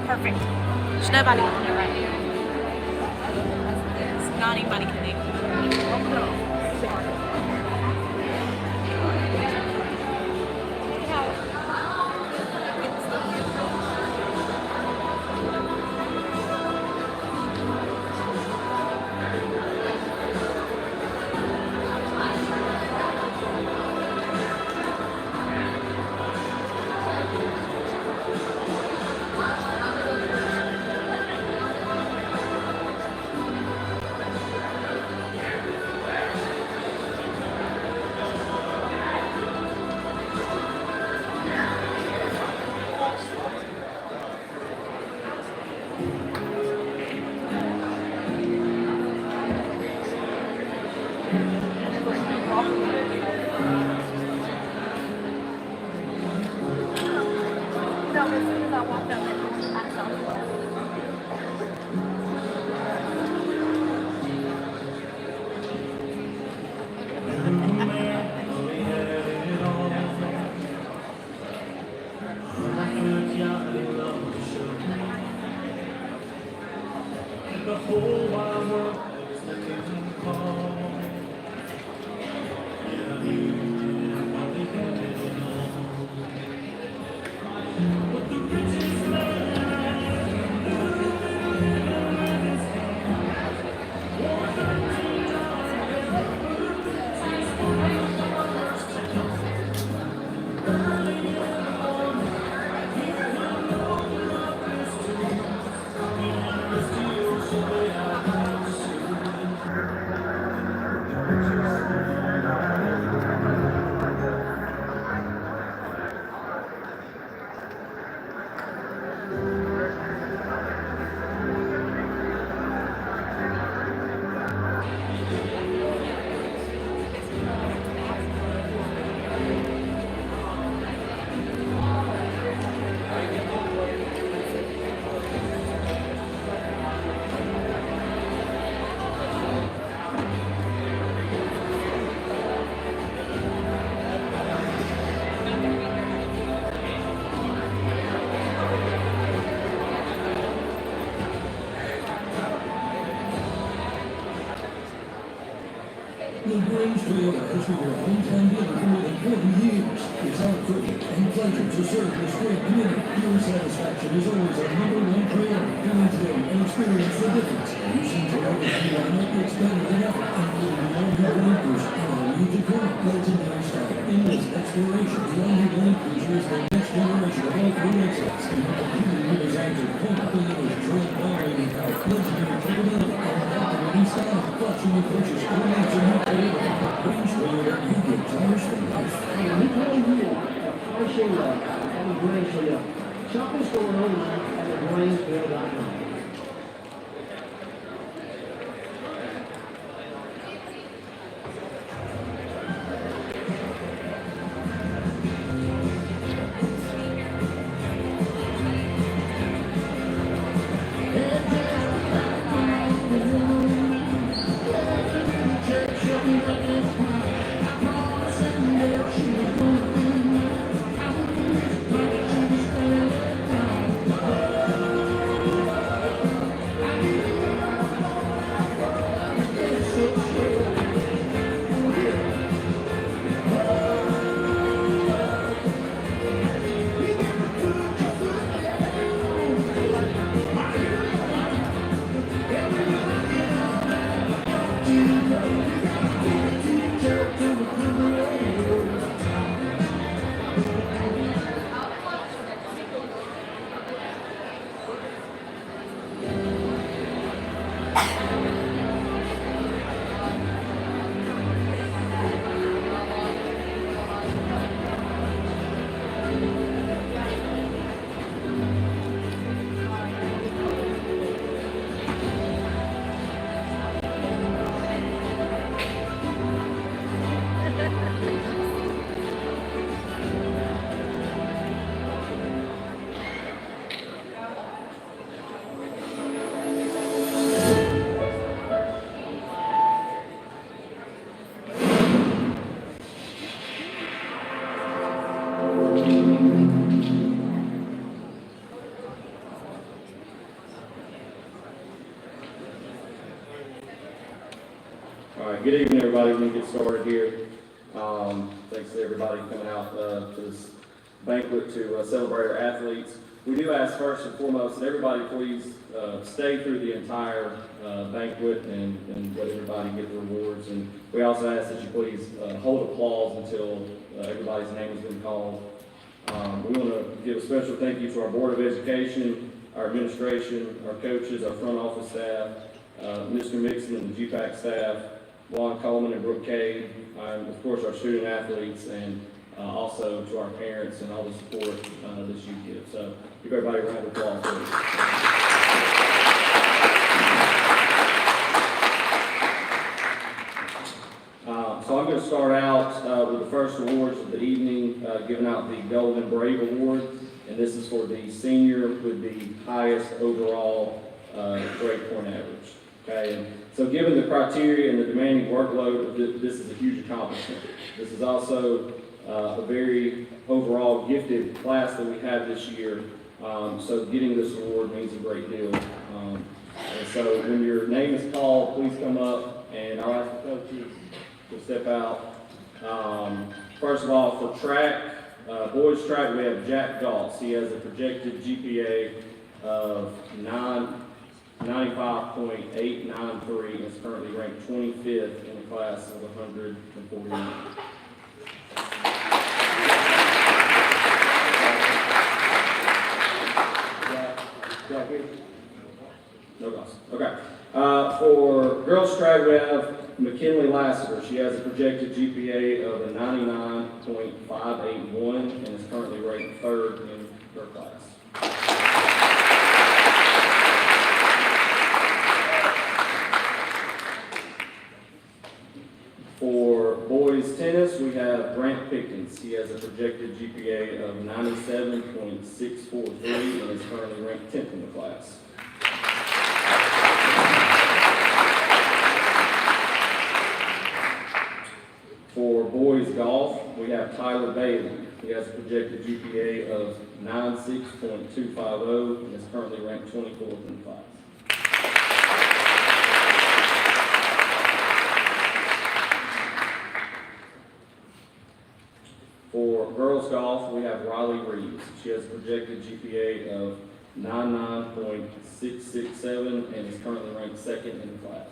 Perfect. There's nobody on there right now. There's not anybody connected. The whole wide world is looking for. Yeah, you probably had it all. But the richest man The Grange Toyota has been your hometown dealer for more than 40 years. It's our privilege and pleasure to serve this great community. Your satisfaction is always our number one priority. Come in today and experience the difference. Using Toyota's new lineup, it's better than ever. Including the all-new Land Cruiser and our new Tacoma. Legendary style, endless exploration. The all-new Land Cruiser is the next generation of all-through excellence. And our community designed Tacoma delivers trail-following power, legendary capability, and captivating style. Plus, when you purchase all needs and new Grange Toyota, you get tires for life. We call you car show love at the Grange Toyota. Shop and store online at thegrangetoyota.com. All right, good evening, everybody. We're going to get started here. Thanks to everybody coming out to this banquet to celebrate our athletes. We do ask first and foremost that everybody please stay through the entire banquet and let everybody get the rewards. And we also ask that you please hold applause until everybody's name has been called. We want to give a special thank you to our Board of Education, our administration, our coaches, our front office staff, Mr. Mixon and the GPAC staff, Juan Coleman and Brooke Cade, and of course our student athletes, and also to our parents and all the support that you give. So give everybody a round of applause, please. So I'm going to start out with the first awards of the evening, giving out the Golden Brave Award, and this is for the senior with the highest overall grade point average. Okay, and so given the criteria and the demanding workload, this is a huge accomplishment. This is also a very overall gifted class that we have this year. So getting this award means a great deal. And so when your name is called, please come up, and I'll ask the coaches to step out. First of all, for track, boys track, we have Jack Galtz. He has a projected GPA of 95.893 and is currently ranked 25th in the class of 149. No loss. Okay. For girls track, we have McKinley Lassiter. She has a projected GPA of a 99.581 and is currently ranked 3rd in her class. For boys tennis, we have Grant Pickens. He has a projected GPA of 97.643 and is currently ranked 10th in the class. For boys golf, we have Tyler Bailey. He has a projected GPA of 96.250 and is currently ranked 24th in the class. For girls golf, we have Riley Reeves. She has a projected GPA of 99.667 and is currently ranked 2nd in the class.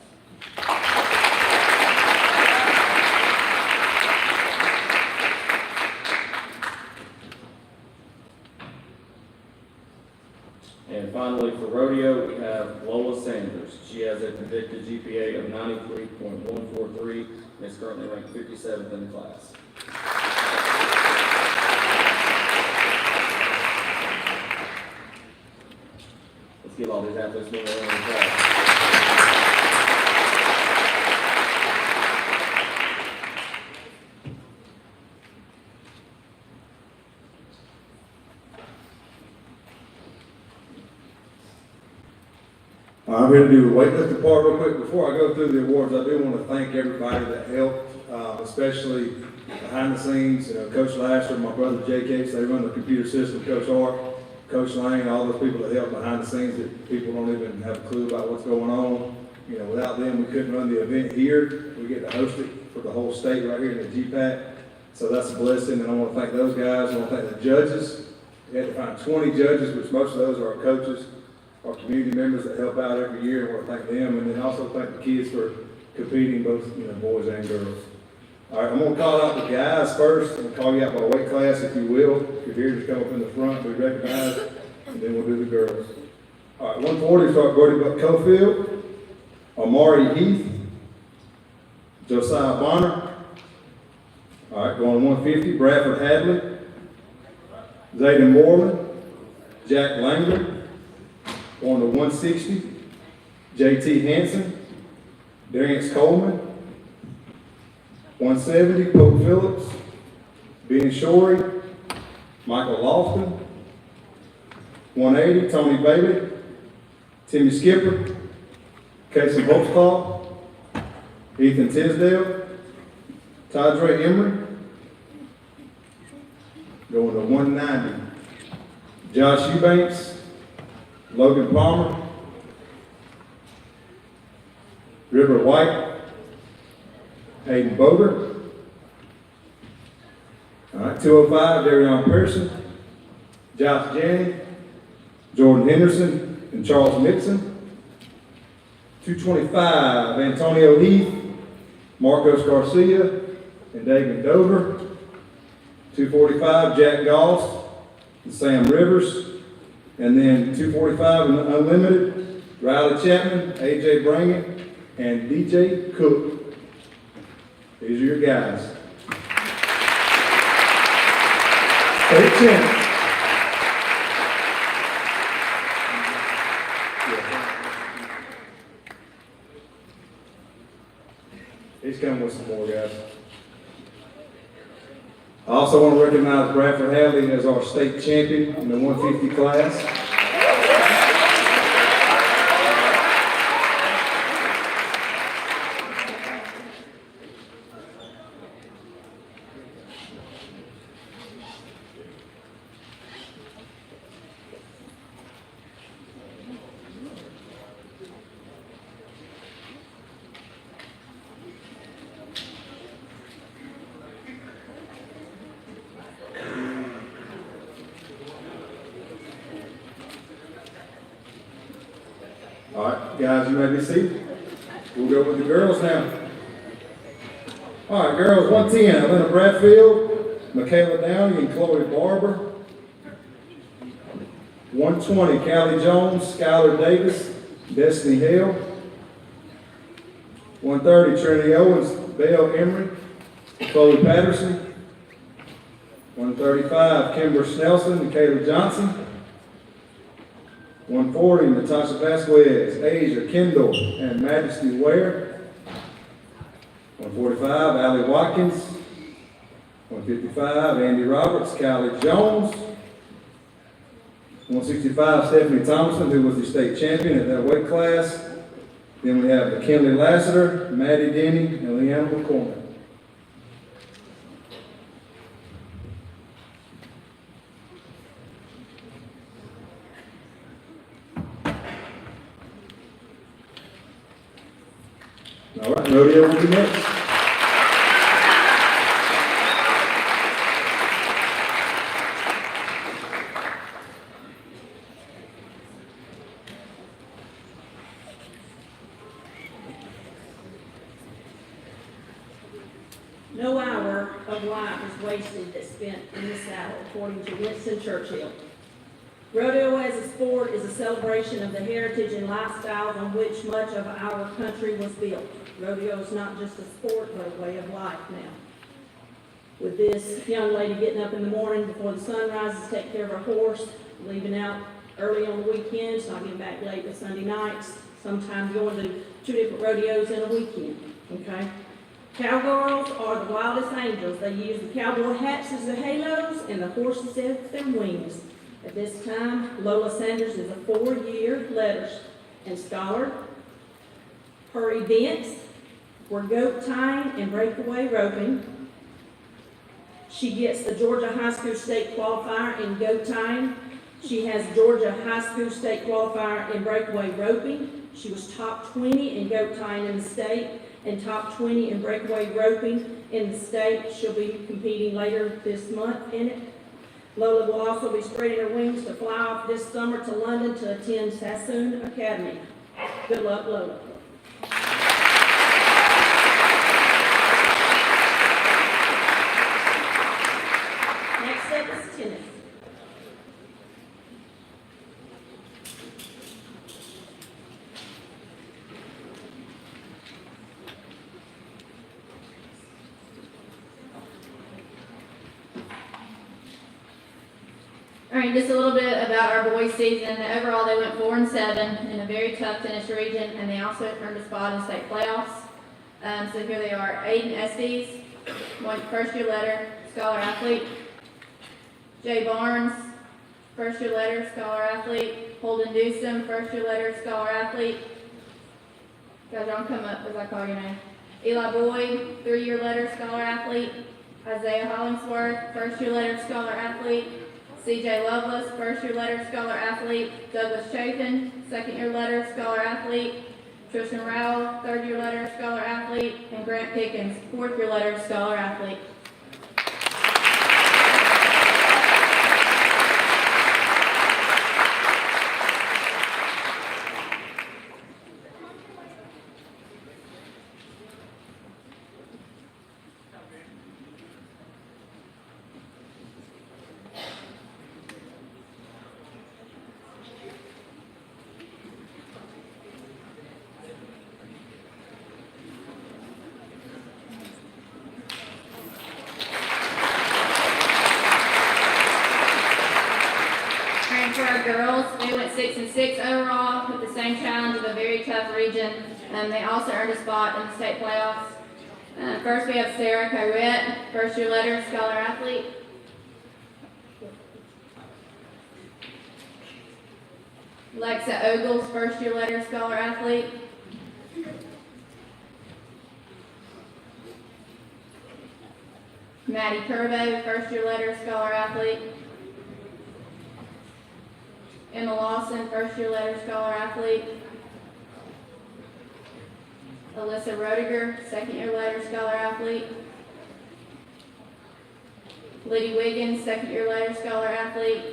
And finally, for rodeo, we have Lola Sanders. She has a projected GPA of 93.143 and is currently ranked 57th in the class. Let's give all these athletes one round of applause. I'm here to do the weightlifting part real quick. Before I go through the awards, I do want to thank everybody that helped, especially behind the scenes. Coach Lasher, my brother J.K., they run the computer system, Coach Hart, Coach Lane, all those people that help behind the scenes that people don't even have a clue about what's going on. Without them, we couldn't run the event here. We get to host it for the whole state right here in the GPAC. So that's a blessing, and I want to thank those guys. I want to thank the judges. We had to find 20 judges, which most of those are our coaches, our community members that help out every year. I want to thank them, and then also thank the kids for competing, both boys and girls. All right, I'm going to call out the guys first. I'm going to call you out by weight class, if you will. If you're here, just come up in the front, be recognized, and then we'll do the girls. All right, 140, start Brody Buck Cofield, Amari Heath, Josiah Bonner. All right, going to 150, Bradford Hadley, Zayden Moreland, Jack Langler. Going to 160, J.T. Hanson, Darius Coleman. 170, Pope Phillips, Ben Shorey, Michael Lofton. 180, Tony Bailey, Timmy Skipper, Casey Holtzclaw, Ethan Tisdale, Tydre Emery. Going to 190, Josh Eubanks, Logan Palmer, River White, Hayden Boger. All right, 205, Darion Pearson, Josh Janney, Jordan Henderson, and Charles Mixon. 225, Antonio Heath, Marcos Garcia, and David Dover. 245, Jack Goss, and Sam Rivers. And then 245 in the unlimited, Riley Chapman, AJ Brangan, and DJ Cook. These are your guys. State champ. He's coming with some more guys. I also want to recognize Bradford Hadley as our state champion in the 150 class. All right, guys, you may be seated. We'll go with the girls now. All right, girls, 110, Atlanta Bradfield, Michaela Downey, and Chloe Barber. 120, Callie Jones, Skylar Davis, Destiny Hale. 130, Trinity Owens, Belle Emery, Chloe Patterson. 135, Kimber Snelson and Kayla Johnson. 140, Natasha Vasquez, Asia Kendall, and Majesty Ware. 145, Allie Watkins. 155, Andy Roberts, Callie Jones. 165, Stephanie Thompson, who was the state champion at that weight class. Then we have McKinley Lassiter, Maddie Denny, and Leanna McCormick. All right, rodeo will be next. No hour of life is wasted that's spent in the saddle, according to Winston Churchill. Rodeo as a sport is a celebration of the heritage and lifestyles on which much of our country was built. Rodeo is not just a sport, but a way of life now. With this young lady getting up in the morning before the sun rises to take care of her horse, leaving out early on the weekends, not getting back late to Sunday nights, sometimes going to 2 different rodeos in a weekend, okay? Cowgirls are the wildest angels. They use the cowboy hats as their halos and the horses as their wings. At this time, Lola Sanders is a 4-year letters and scholar. Her events were goat tying and breakaway roping. She gets the Georgia High School State Qualifier in goat tying. She has Georgia High School State Qualifier in breakaway roping. She was top 20 in goat tying in the state and top 20 in breakaway roping in the state. She'll be competing later this month in it. Lola will also be spreading her wings to fly off this summer to London to attend Sassoon Academy. Good luck, Lola. Next up is tennis. All right, just a little bit about our boys' season. Overall, they went 4-7 in a very tough tennis region, and they also earned a spot in state playoffs. So here they are: Aiden Estes, first-year letter, scholar athlete; Jay Barnes, first-year letter, scholar athlete; Holden Dewsome, first-year letter, scholar athlete. Guys, y'all come up as I call your name. Eli Boyd, 3-year letter, scholar athlete; Isaiah Hollingsworth, first-year letter, scholar athlete; C.J. Lovelace, first-year letter, scholar athlete; Douglas Chafin, second-year letter, scholar athlete; Tristan Rowell, third-year letter scholar athlete, and Grant Pickens, fourth-year letter scholar athlete. For our girls, they went 6-6 overall with the same challenge of a very tough region. They also earned a spot in the state playoffs. First, we have Sarah Kyrette, first-year letter scholar athlete. Lexa Ogles, first-year letter scholar athlete. Maddie Curbo, first-year letter scholar athlete. Emma Lawson, first-year letter scholar athlete. Alyssa Rodiger, second-year letter scholar athlete. Liddy Wiggins, second-year letter scholar athlete.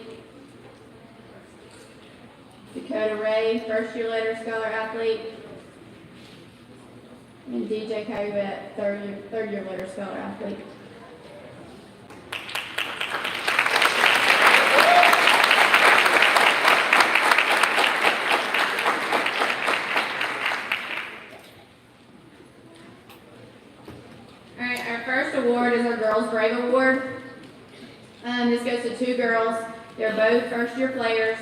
Dakota Ray, first-year letter scholar athlete. And DJ Kyrette, third-year letter scholar athlete. Award is our Girls Brave Award. This goes to two girls. They're both first-year players.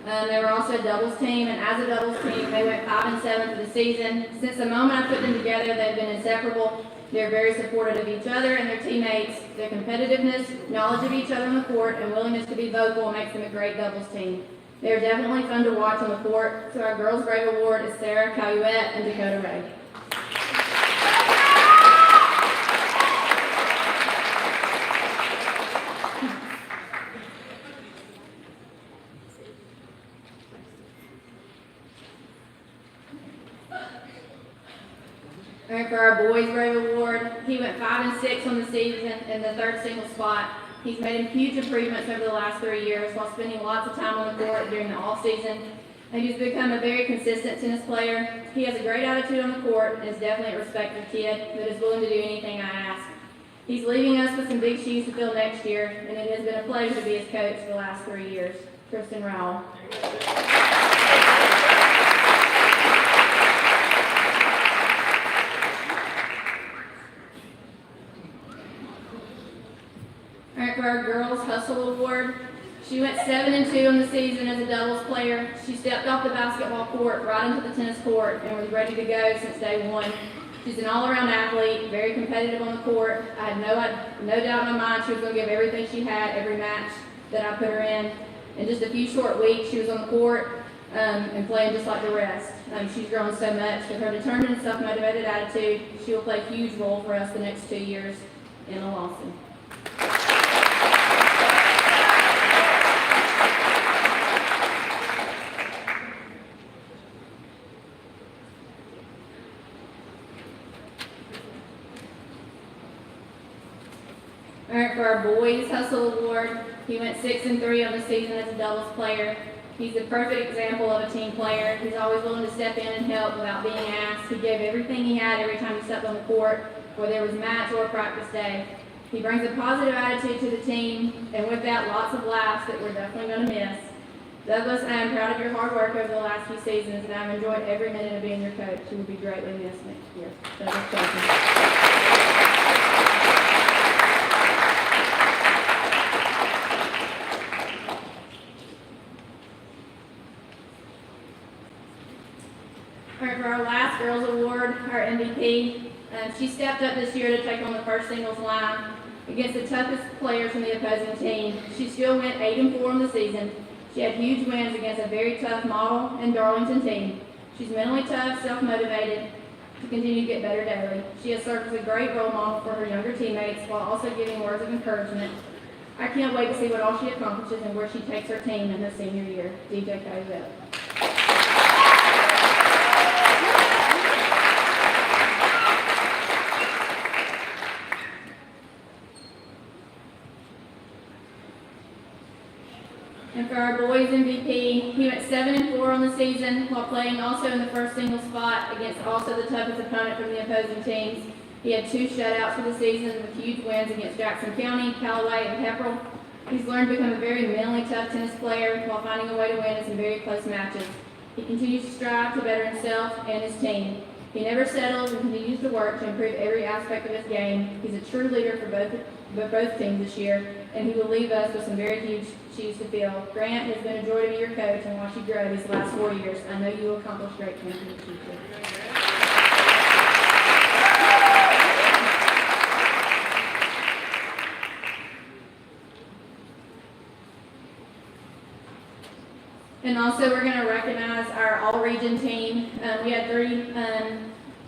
They were also a doubles team, and as a doubles team, they went 5-7 for the season. Since the moment I put them together, they've been inseparable. They're very supportive of each other and their teammates. Their competitiveness, knowledge of each other on the court, and willingness to be vocal makes them a great doubles team. They're definitely fun to watch on the court. So our Girls Brave Award is Sarah Caluette and Dakota Ray. For our Boys Brave Award, he went 5-6 on the season in the third single spot. He's made huge improvements over the last 3 years while spending lots of time on the court during the off-season. And he's become a very consistent tennis player. He has a great attitude on the court and is definitely a respected kid that is willing to do anything I ask. He's leaving us with some big shoes to fill next year, and it has been a pleasure to be his coach for the last 3 years. Tristan Rowell. For our Girls Hustle Award, she went 7-2 on the season as a doubles player. She stepped off the basketball court right into the tennis court and was ready to go since day one. She's an all-around athlete, very competitive on the court. I had no doubt in my mind she was going to give everything she had every match that I put her in. In just a few short weeks, she was on the court and playing just like the rest. She's grown so much. With her determined and self-motivated attitude, she will play a huge role for us the next 2 years. Emma Lawson. For our Boys Hustle Award, he went 6-3 on the season as a doubles player. He's a perfect example of a team player. He's always willing to step in and help without being asked. He gave everything he had every time he stepped on the court, whether it was match or practice day. He brings a positive attitude to the team, and with that, lots of laughs that we're definitely going to miss. Douglas, I am proud of your hard work over the last few seasons, and I've enjoyed every minute of being your coach. You will be greatly missed next year. Douglas Johnson. For our last Girls Award, our MVP, she stepped up this year to take on the first singles line against the toughest players from the opposing team. She still went 8-4 on the season. She had huge wins against a very tough Model and Darlington team. She's mentally tough, self-motivated to continue to get better daily. She has served as a great role model for her younger teammates while also giving words of encouragement. I can't wait to see what all she accomplishes and where she takes her team in her senior year. DJ Cozell. For our boys MVP, he went 7-4 on the season while playing also in the first single spot against also the toughest opponent from the opposing teams. He had 2 shutouts for the season with huge wins against Jackson County, Callaway, and Pepperell. He's learned to become a very mentally tough tennis player while finding a way to win in some very close matches. He continues to strive to better himself and his team. He never settles and continues to work to improve every aspect of his game. He's a true leader for both teams this year, and he will leave us with some very huge shoes to fill. Grant, has been a joy to be your coach and watch you grow these last 4 years. I know you will accomplish great things in the future. And also, we're going to recognize our all-region team. We had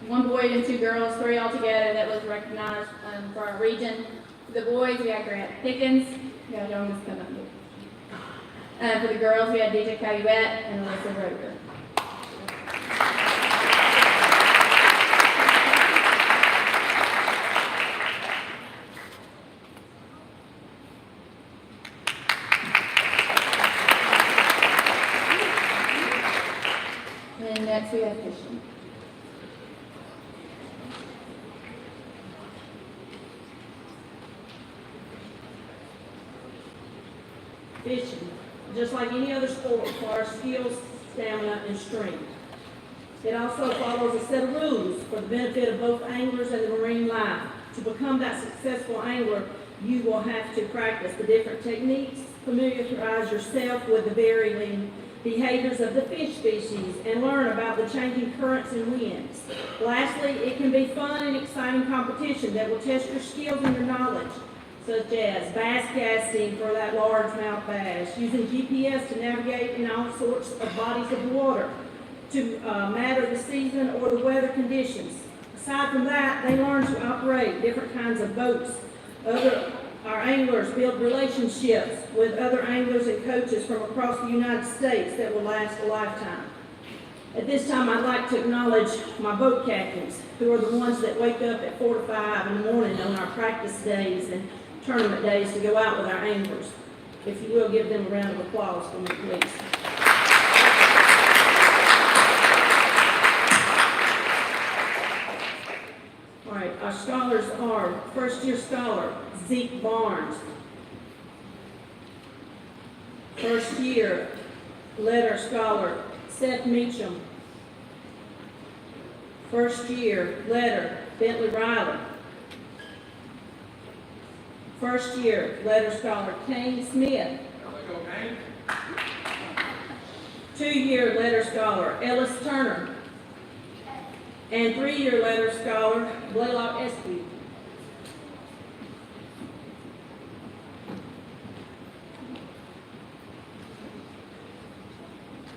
1 boy and 2 girls, 3 altogether that was recognized for our region. For the boys, we had Grant Pickens. Yeah, y'all just come up here. For the girls, we had DJ Caluette and Alyssa Roker. And next we have fishing. Fishing, just like any other sport, requires skills, stamina, and strength. It also follows a set of rules for the benefit of both anglers and the marine life. To become that successful angler, you will have to practice the different techniques, familiarize yourself with the varying behaviors of the fish species, and learn about the changing currents and winds. Lastly, it can be fun and exciting competition that will test your skills and your knowledge, such as bass casting for that largemouth bass, using GPS to navigate in all sorts of bodies of water, to matter the season or the weather conditions. Aside from that, they learn to operate different kinds of boats. Our anglers build relationships with other anglers and coaches from across the United States that will last a lifetime. At this time, I'd like to acknowledge my boat captains, who are the ones that wake up at 4 to 5 in the morning on our practice days and tournament days to go out with our anglers. If you will, give them a round of applause for me, please. All right, our scholars are first-year scholar Zeke Barnes, first-year letter scholar Seth Meacham, first-year letter Bentley Riley, first-year letter scholar Kane Smith, 2-year letter scholar Ellis Turner, and 3-year letter scholar Blaylock Eskew.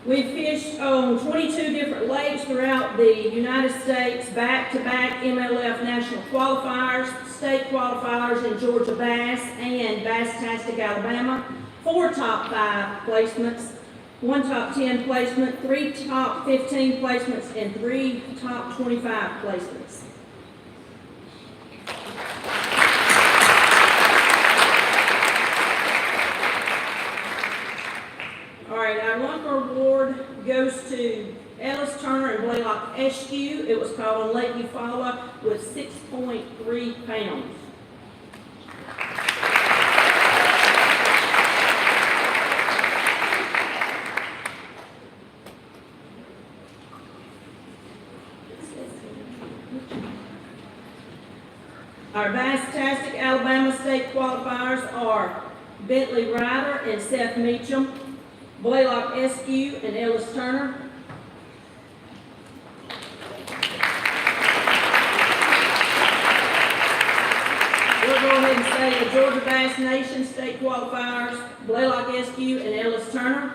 We fished on 22 different lakes throughout the United States, back-to-back MLF national qualifiers, state qualifiers in Georgia Bass and Bass-tastic Alabama, 4 top 5 placements, 1 top 10 placement, 3 top 15 placements, and 3 top 25 placements. All right, our Lumper Award goes to Ellis Turner and Blaylock Eskew. It was caught on Lake Eufaula with 6.3 pounds. Our Bass-tastic Alabama state qualifiers are Bentley Ryder and Seth Meacham, Blaylock Eskew and Ellis Turner. We'll go ahead and say the Georgia Bass Nation state qualifiers, Blaylock Eskew and Ellis Turner.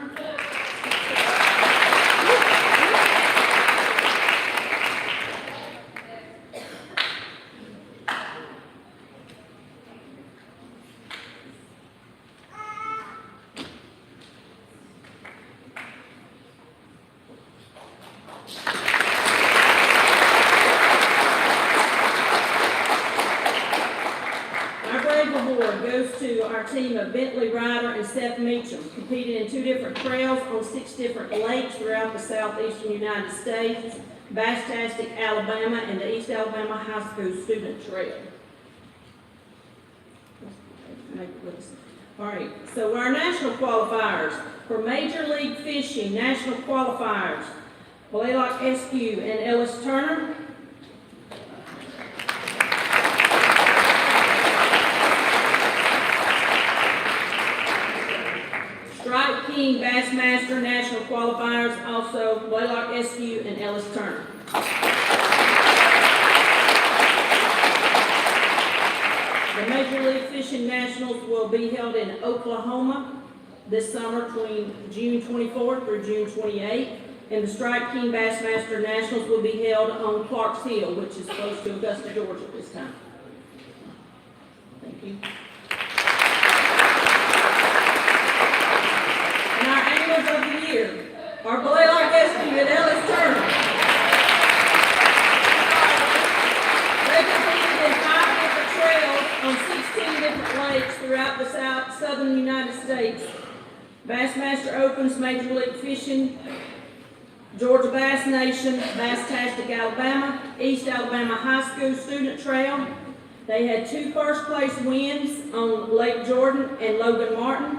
Goes to our our team of Bentley Ryder and Seth Meacham, competed in 2 different trails on 6 different lakes throughout the southeastern United States, Basstastic, Alabama, and the East Alabama High School Student Trail. All right, so our national qualifiers for Major League Fishing national qualifiers, Blaylock SQ and Ellis Turner. Strike King Bassmaster national qualifiers, also Blaylock SQ and Ellis Turner. The Major League Fishing Nationals will be held in Oklahoma this summer between June 24th through June 28th. And the Strike King Bassmaster Nationals will be held on Clarks Hill, which is close to Augusta, Georgia at this time. Thank you. And our anglers of the year are Blaylock SQ and Ellis Turner. They competed in 5 different trails on 16 different lakes throughout the southern United States. Bassmaster Opens, Major League Fishing, Georgia Bass Nation, Basstastic, Alabama, East Alabama High School Student Trail. They had 2 first-place wins on Lake Jordan and Logan Martin.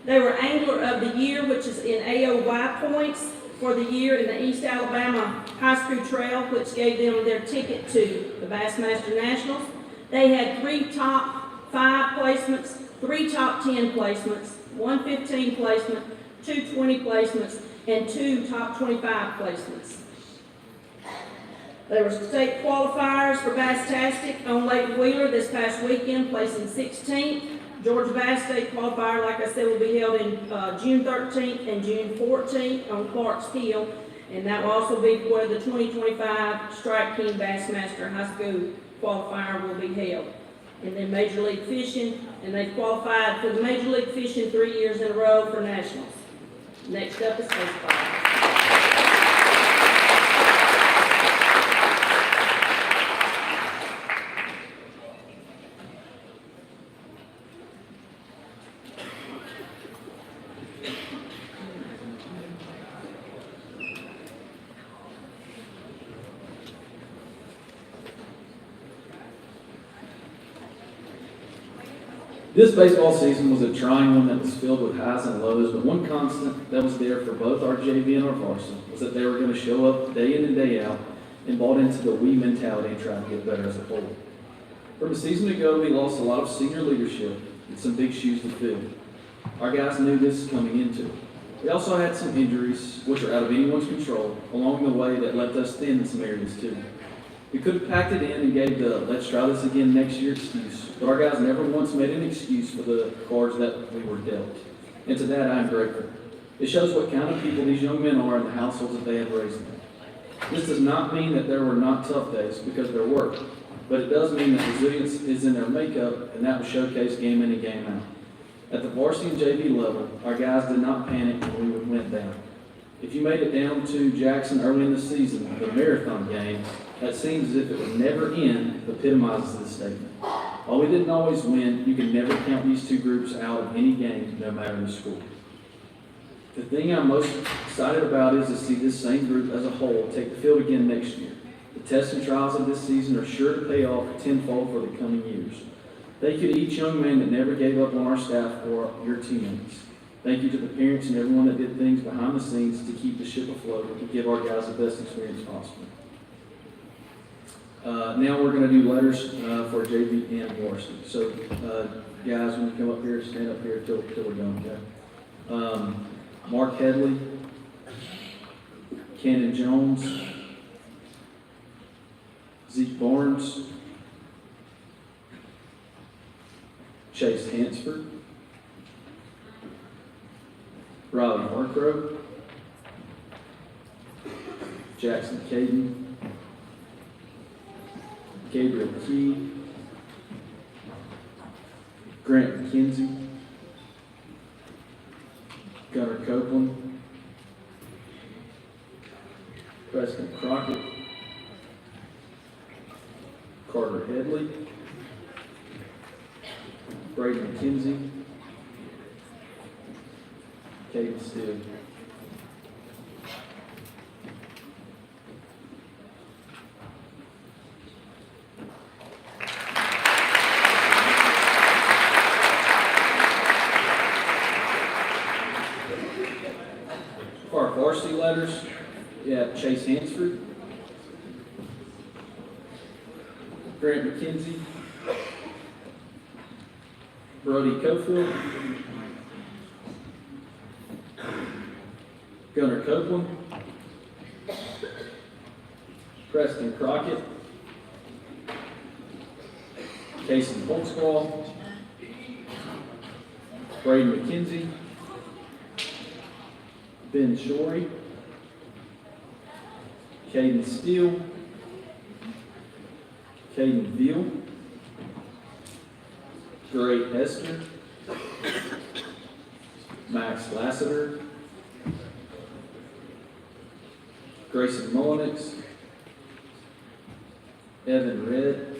They were Angler of the Year, which is in AOY points for the year in the East Alabama High School Trail, which gave them their ticket to the Bassmaster Nationals. They had 3 top 5 placements, 3 top 10 placements, 1 15 placement, 2 20 placements, and 2 top 25 placements. There were state qualifiers for Basstastic on Lake Wheeler this past weekend, placing 16th. Georgia Bass State qualifier, like I said, will be held in June 13th and June 14th on Clarks Hill, and that will also be where the 2025 Strike King Bassmaster High School qualifier will be held. And then Major League Fishing, and they've qualified for the Major League Fishing 3 years in a row for nationals. Next up is baseball. This baseball season was a trying one that was filled with highs and lows, but one constant that was there for both our JV and our varsity was that they were going to show up day in and day out and bought into the we mentality and try to get better as a whole. From a season ago, we lost a lot of senior leadership and some big shoes to fill. Our guys knew this coming into it. We also had some injuries, which are out of anyone's control, along the way that left us thin in some areas too. We could have packed it in and gave the let's try this again next year excuse, but our guys never once made an excuse for the cards that we were dealt. And to that, I am grateful. It shows what kind of people these young men are in the households that they have raised them. This does not mean that there were not tough days, because there were, but it does mean that resilience is in their makeup, and that was showcased game in and game out. At the varsity and JV level, our guys did not panic when we went down. If you made it down to Jackson early in the season, the marathon game, that seems as if it would never end, epitomizes this statement. While we didn't always win, you can never count these 2 groups out of any game, no matter the score. The thing I'm most excited about is to see this same group as a whole take the field again next year. The tests and trials of this season are sure to pay off tenfold for the coming years. Thank you to each young man that never gave up on our staff or your teammates. Thank you to the parents and everyone that did things behind the scenes to keep the ship afloat and to give our guys the best experience possible. Now we're going to do letters for JV and varsity. So, guys, when you come up here, stand up here till we're done, okay? Mark Headley, Cannon Jones, Zeke Barnes, Chase Hansford, Riley Harcrow, Jackson Caden, Gabriel Key, Grant McKenzie, Gunnar Copeland, Preston Crockett, Carter Headley, Brady McKenzie, Caden Steele. For our varsity letters, we have Chase Hansford, Grant McKenzie, Brody Cofield, Gunnar Copeland, Preston Crockett, Casey Holtzclaw, Braden McKenzie, Ben Shorey, Caden Steele, Caden Veal, Gray Hester, Max Lassiter, Grayson Mullenix, Evan Red,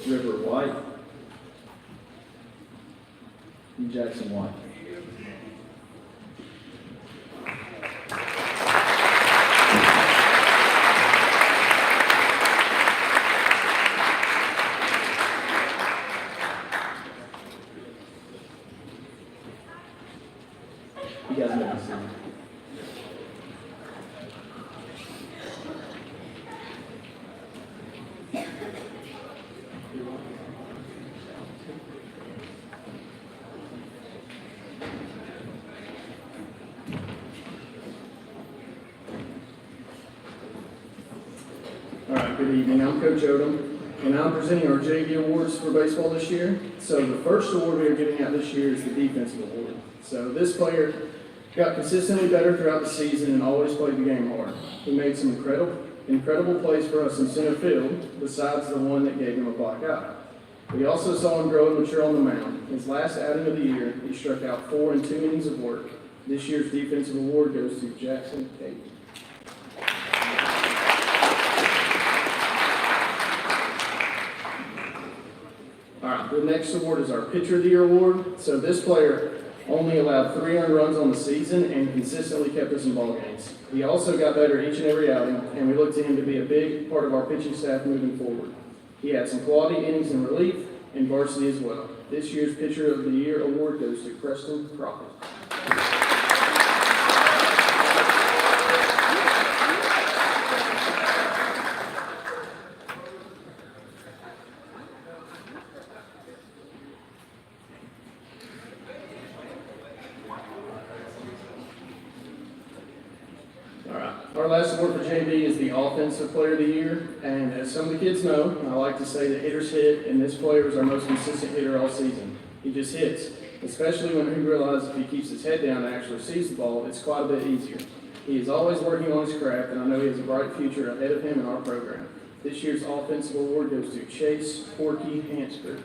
River White, and Jackson White. You guys may be seated. All right, good evening. I'm Coach Odom, and I'm presenting our JV awards for baseball this year. So the first award we are giving out this year is the defensive award. So this player got consistently better throughout the season and always played the game hard. He made some incredible plays for us in center field, besides the one that gave him a black eye. We also saw him grow and mature on the mound. His last outing of the year, he struck out 4 in 2 innings of work. This year's defensive award goes to Jackson Tate. All right, the next award is our Pitcher of the Year award. So this player only allowed 3 earned runs on the season and consistently kept us in ball games. He also got better each and every outing, and we look to him to be a big part of our pitching staff moving forward. He had some quality innings in relief and varsity as well. This year's Pitcher of the Year award goes to Preston Crockett. Our last award for JV is the Offensive Player of the Year, and as some of the kids know, I like to say that hitters hit, and this player is our most consistent hitter all season. He just hits, especially when he realizes if he keeps his head down and actually sees the ball, it's quite a bit easier. He is always working on his craft, and I know he has a bright future ahead of him in our program. This year's Offensive Award goes to Chase Porky Hansford.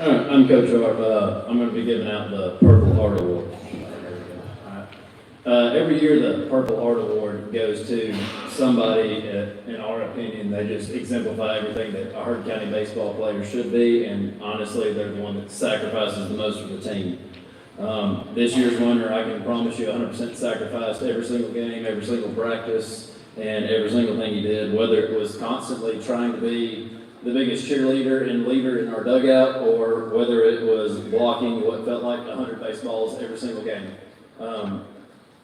I'm Coach Arp. I'm going to be giving out the Purple Heart Award. Every year the Purple Heart Award goes to somebody, in our opinion, they just exemplify everything that a Hurd County baseball player should be, and honestly, they're the one that sacrifices the most for the team. This year's winner, I can promise you 100% sacrificed every single game, every single practice, and every single thing he did, whether it was constantly trying to be the biggest cheerleader and leader in our dugout, or whether it was blocking what felt like 100 baseballs every single game.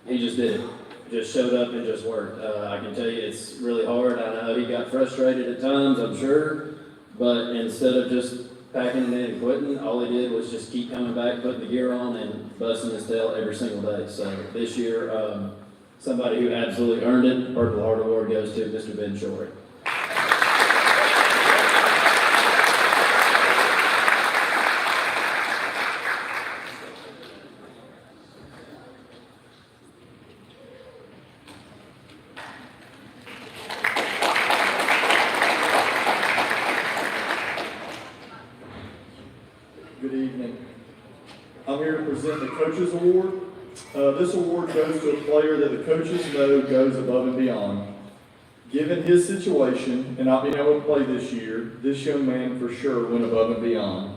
He just did it. Just showed up and just worked. I can tell you it's really hard. I know he got frustrated at times, I'm sure, but instead of just packing it in and quitting, all he did was just keep coming back, putting the gear on, and busting his tail every single day. So this year, somebody who absolutely earned it, the Purple Heart Award goes to Mr. Ben Shorey. present the Coaches Award. This award goes to a player that the coaches know goes above and beyond. Given his situation and not being able to play this year, this young man for sure went above and beyond.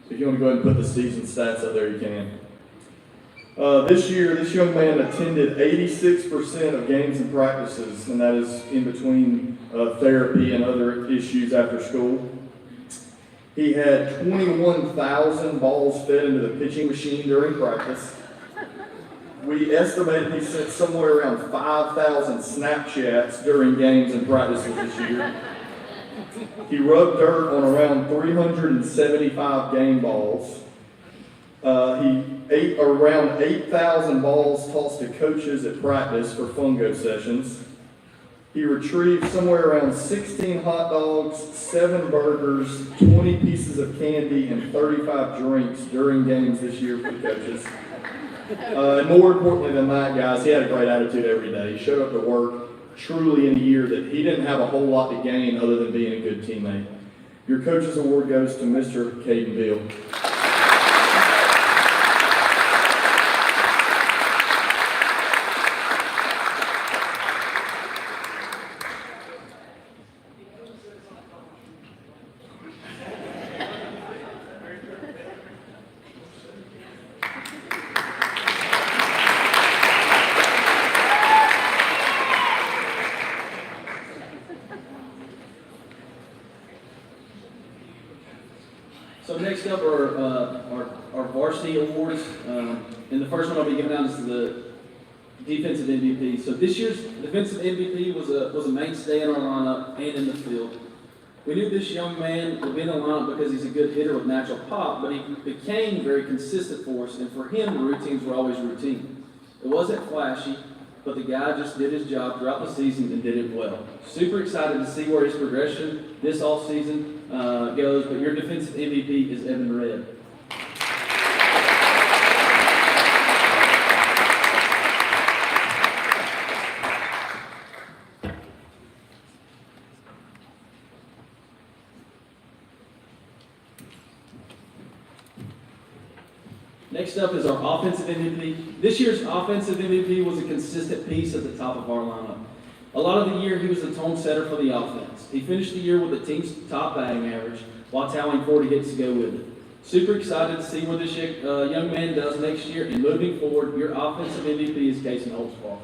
So if you want to go ahead and put the season stats up there, you can. This year, this young man attended 86% of games and practices, and that is in between therapy and other issues after school. He had 21,000 balls fed into the pitching machine during practice. We estimated he sent somewhere around 5,000 Snapchats during games and practices this year. He rubbed dirt on around 375 game balls. He ate around 8,000 balls tossed to coaches at practice for fungo sessions. He retrieved somewhere around 16 hot dogs, 7 burgers, 20 pieces of candy, and 35 drinks during games this year for the coaches. And more importantly than that, guys, he had a great attitude every day. He showed up to work truly in a year that he didn't have a whole lot to gain other than being a good teammate. Your Coaches Award goes to Mr. Caden Beal. So next up are our varsity awards, and the first one I'll be giving out is the defensive MVP. So this year's defensive MVP was a mainstay in our lineup and in the field. We knew this young man would be in the lineup because he's a good hitter with natural pop, but he became very consistent for us, and for him the routines were always routine. It wasn't flashy, but the guy just did his job throughout the season and did it well. Super excited to see where his progression this offseason goes, but your defensive MVP is Evan Red. Next up is our offensive MVP. This year's offensive MVP was a consistent piece at the top of our lineup. A lot of the year, he was the tone setter for the offense. He finished the year with the team's top batting average while tallying 40 hits to go with it. Super excited to see where this young man does next year, and moving forward, your offensive MVP is Casey Holtzball.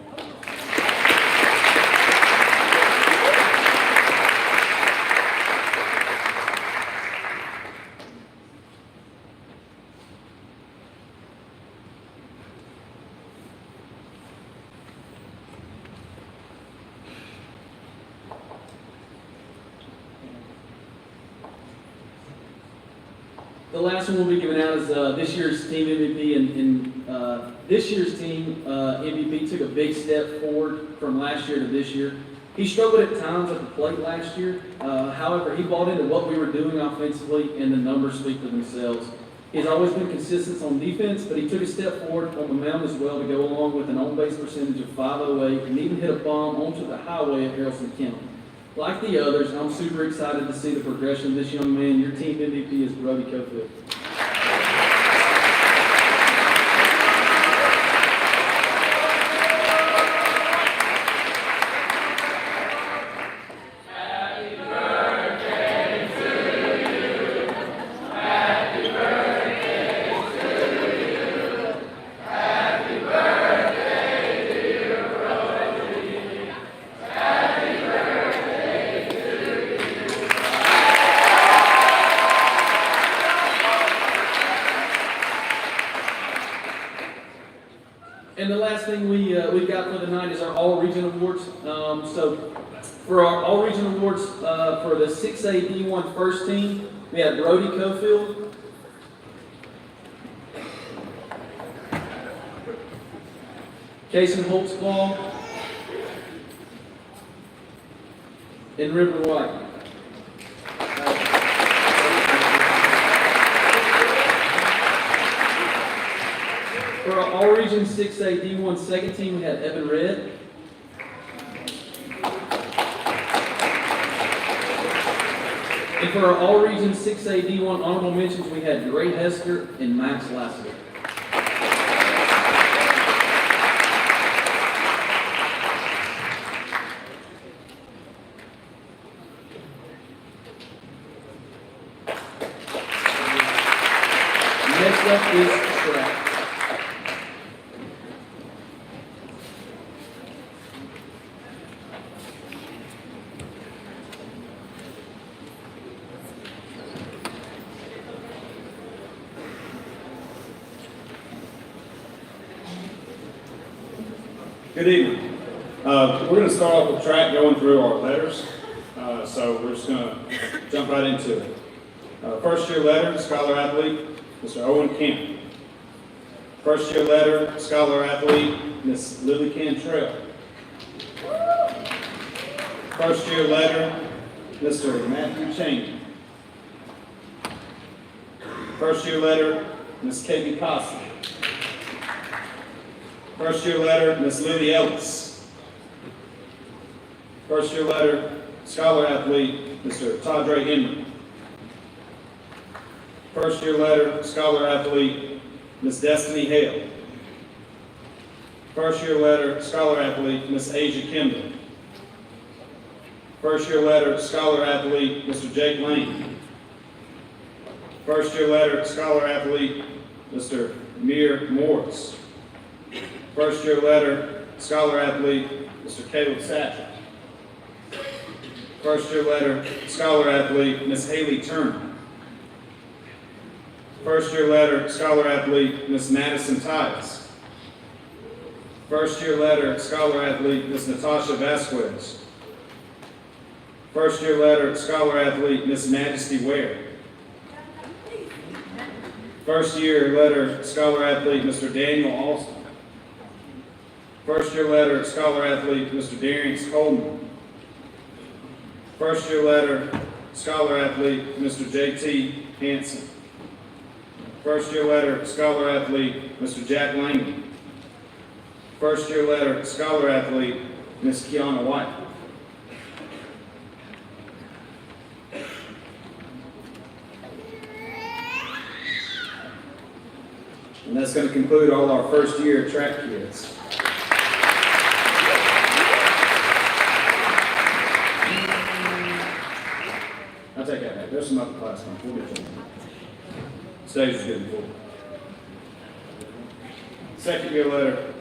The last one we'll be giving out is this year's team MVP, and this year's team MVP took a big step forward from last year to this year. He struggled at times at the plate last year. However, he bought into what we were doing offensively, and the numbers speak for themselves. He's always been consistent on defense, but he took a step forward on the mound as well to go along with an on-base percentage of .508 and even hit a bomb onto the highway at Harrelson County. Like the others, I'm super excited to see the progression of this young man. Your team MVP is Brody Cofield. And the last thing we've got for the night is our All-Region Awards. So for our All-Region Awards for the 6A D1 first team, we have Brody Cofield, Casey Holtzball, and River White. For our All-Region 6A D1 second team, we had Evan Red. And for our All-Region 6A D1 honorable mentions, we had Gray Hester and Max Lassiter. Next up is track. Good evening. We're going to start off with track going through our letters. So we're just going to jump right into it. First year letter, scholar athlete, Mr. Owen Camp. First year letter, scholar athlete, Miss Lily Cantrell. First year letter, Mr. Matthew Cheney. First year letter, Miss Katie Costa. First year letter, Miss Lily Ellis. First year letter, scholar athlete, Mr. Tadre Henry. First year letter, scholar athlete, Miss Destiny Hale. First year letter, scholar athlete, Miss Asia Kimball. First year letter, scholar athlete, Mr. Jake Lane. First year letter, scholar athlete, Mr. Amir Morris. First year letter, scholar athlete, Mr. Caleb Satchel. First year letter, scholar athlete, Miss Haley Turner. First year letter, scholar athlete, Miss Madison Tice. First year letter, scholar athlete, Miss Natasha Vasquez. First year letter, scholar athlete, Miss Majesty Ware. First year letter, scholar athlete, Mr. Daniel Alston. First year letter, scholar athlete, Mr. Darius Coleman. First year letter, scholar athlete, Mr. J.T. Hanson. First year letter, scholar athlete, Mr. Jack Langley. First year letter, scholar athlete, Miss Kiana White. And that's going to conclude all our first year track kids. I'll take that back. There's some other class ones. We'll get to them. Stage is good full. Second year letter,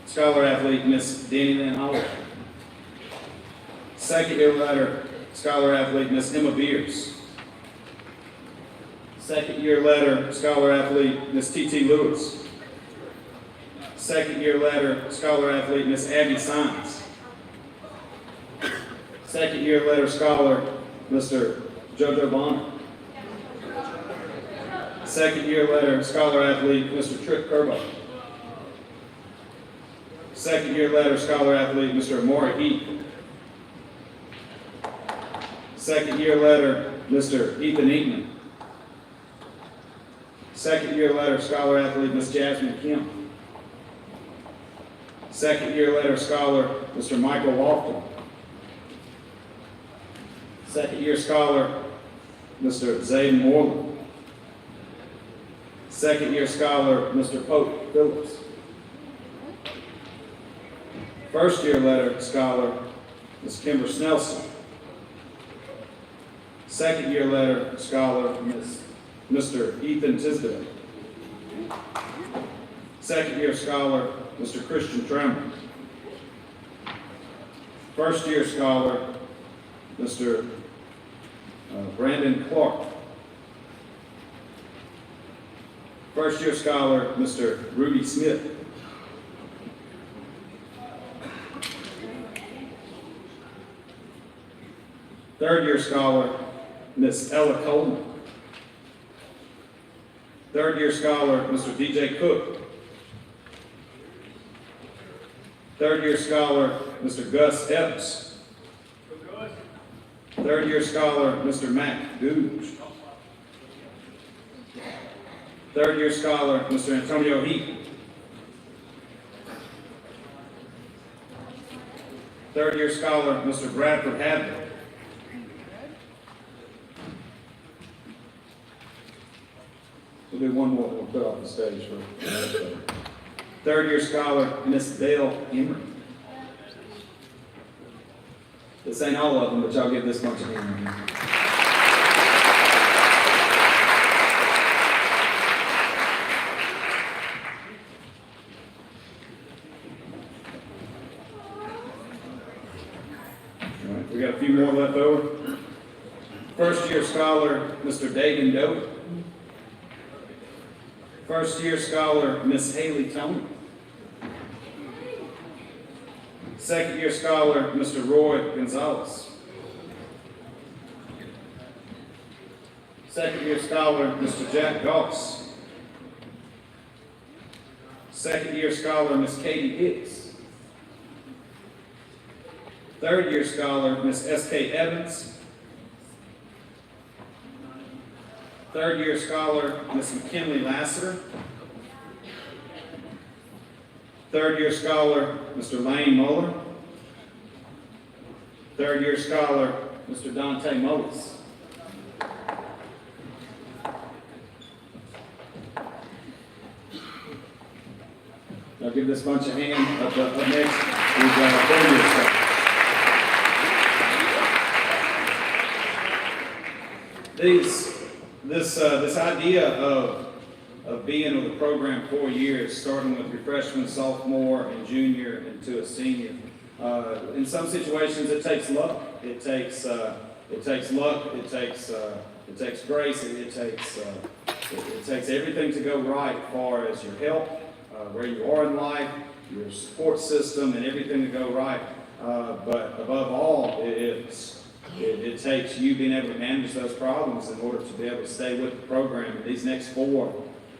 scholar athlete, Miss Danny Lynn Howard. Second year letter, scholar athlete, Miss Emma Beers. Second year letter, scholar athlete, Miss T.T. Lewis. Second year letter, scholar athlete, Miss Abby Sines. Second year letter, scholar, Mr. JoJo Bonner. Second year letter, scholar athlete, Mr. Trick Kerbo. Second year letter, scholar athlete, Mr. Amori Heath. Second year letter, Mr. Ethan Eatman. Second year letter, scholar athlete, Miss Jasmine Kim. Second year letter, scholar, Mr. Michael Lofton. Second year scholar, Mr. Zayden Moreland. Second year scholar, Mr. Pope Phillips. First year letter scholar, Ms. Kimber Snelson. Second year letter scholar, Mr. Ethan Tisdale. Second year scholar, Mr. Christian Tremor. First year scholar, Mr. Brandon Clark. First year scholar, Mr. Rudy Smith. Third year scholar, Miss Ella Coleman. Third year scholar, Mr. DJ Cook. Third year scholar, Mr. Gus Epps. Third year scholar, Mr. Matt Googe. Third year scholar, Mr. Antonio Heath. Third year scholar, Mr. Bradford Hadley. We'll do one more, we'll put off the stage for third year scholar, Miss Dale Emery. This ain't all of them, but y'all give this much of Emery. All 1, First-year scholar, Mr. Dagan Doe. First-year scholar, Miss Haley Tony. Second-year scholar, Mr. Roy Gonzalez. Second-year scholar, Mr. Jack Goss. Second-year scholar, Miss Katie Hicks. Third-year scholar, Miss S.K. Evans. Third-year scholar, Miss McKinley Lassiter. Third-year scholar, Mr. Lane Muller. Third-year scholar, Mr. Dante Mullis. I'll give this bunch a hand. Up next is third-year scholar. This idea of being with the program 4 years, starting with your freshman, sophomore, and junior into a senior. In some situations, it takes luck. It takes luck. It takes grace. It takes everything to go right, as far as your health, where you are in life, your support system, and everything to go right. But above all, it takes you being able to manage those problems in order to be able to stay with the program. And these next four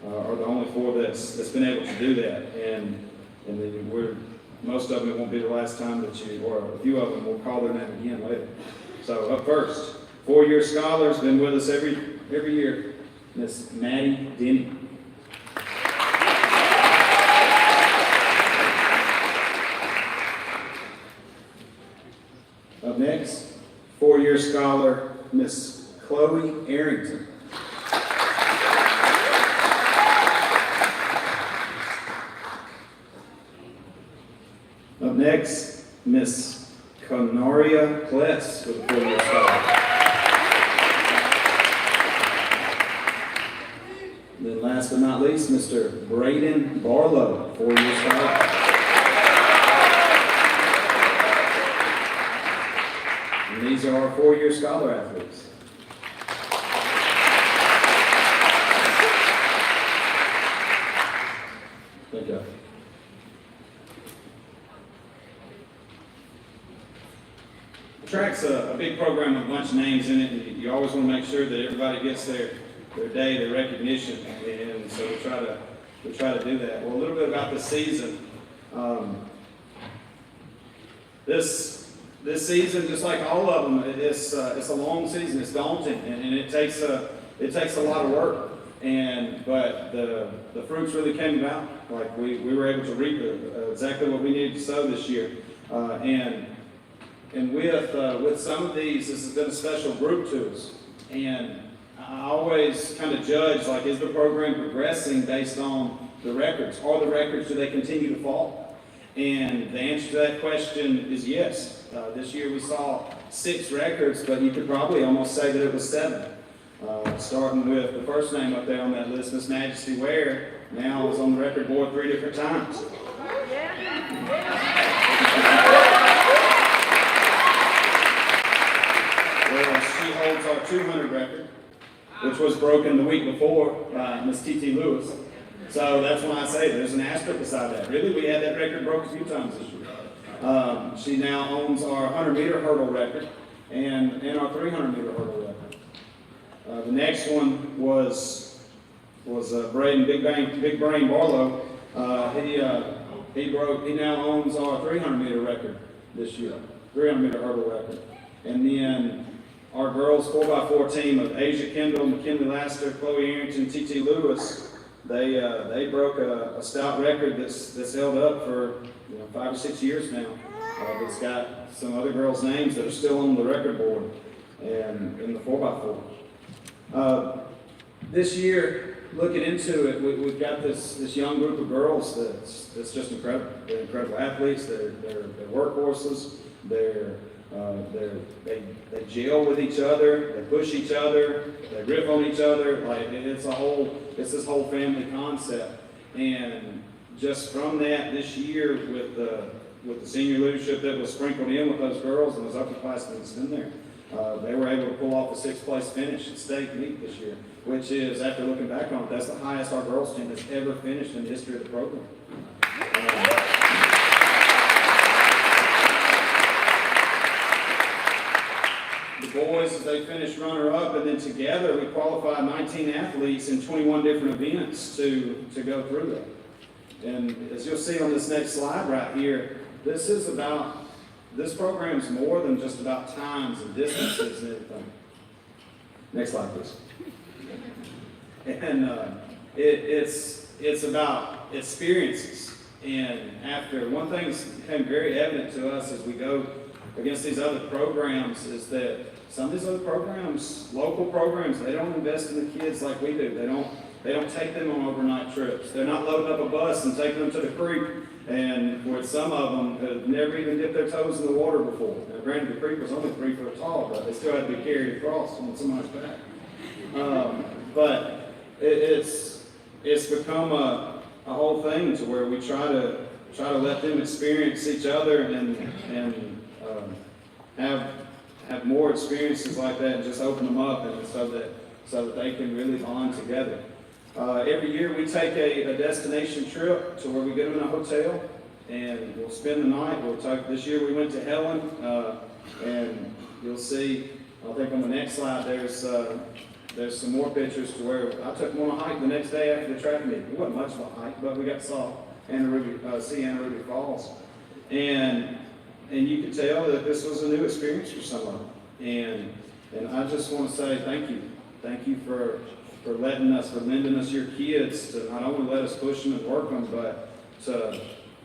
are the only four that's been able to do that. And then most of them, it won't be the last time that you, or a few of them will call their name again later. So up first, 4-year scholars, been with us every year, Miss Maddie Denny. Up next, 4-year scholar, Miss Chloe Arrington. Up next, Miss Canaria Pless with a 4-year scholar. And then last but not least, Mr. Braden Barlow, 4-year scholar. And these are our 4-year scholar athletes. Thank you. Track's a big program with a bunch of names in it, and you always want to make sure that everybody gets their day, their recognition, and so we try to do that. Well, a little bit about this season. This season, just like all of them, it's a long season. It's daunting, and it takes a lot of work. But the fruits really came about. Like we were able to reap exactly what we needed to sow this year, and with some of these, this has been a special group to us. And I always kind of judge, like, is the program progressing based on the records? Are the records, do they continue to fall? And the answer to that question is yes. This year we saw 6 records, but you could probably almost say that it was 7. Starting with the first name up there on that list, Miss Majesty Ware, now is on the record board 3 different times. Well, she holds our 200 record, which was broken the week before by Miss T.T. Lewis. So that's when I say there's an asterisk beside that. Really, we had that record broke a few times this year. She now owns our 100-meter hurdle record and our 300-meter hurdle record. The next one was Braden Big Brain Barlow. He now owns our 300-meter record this year, 300-meter hurdle record. And then our girls 4x4 team of Asia Kendall, McKinley Lassiter, Chloe Arrington, T.T. Lewis, they broke a stout record that's held up for 5 or 6 years now. It's got some other girls' names that are still on the record board and in the 4x4. This year, looking into it, we've got this young group of girls that's just incredible. They're incredible athletes. They're workhorses. They gel with each other. They push each other. They riff on each other. Like it's this whole family concept. And just from that, this year with the senior leadership that was sprinkled in with those girls and those upperclassmen that's been there, They were able to pull off a sixth-place finish at state meet this year, which is, after looking back on it, that's the highest our girls team has ever finished in the history of the program. The boys, they finished runner-up, and then together we qualified 19 athletes in 21 different events to go through that. And as you'll see on this next slide right here, this program's more than just about times and distances and everything. Next slide, please. And it's about experiences. And after, one thing that became very evident to us as we go against these other programs is that some of these other programs, local programs, they don't invest in the kids like we do. They don't take them on overnight trips. They're not loading up a bus and taking them to the creek. And with some of them have never even dipped their toes in the water before. Now, granted, the creek was only 3 foot tall, but they still had to be carried across on somebody's back. But it's become a whole thing to where we try to let them experience each other and have more experiences like that and just open them up and so that they can really bond together. Every year we take a destination trip to where we get them in a hotel and we'll spend the night. This year we went to Helen, and you'll see, I think on the next slide there's some more pictures to where I took them on a hike the next day after the track meet. It wasn't much of a hike, but we got to see Anna Ruby Falls. And you could tell that this was a new experience for some of them. And I just want to say thank you. Thank you for lending us your kids to not only let us push them and work them, but to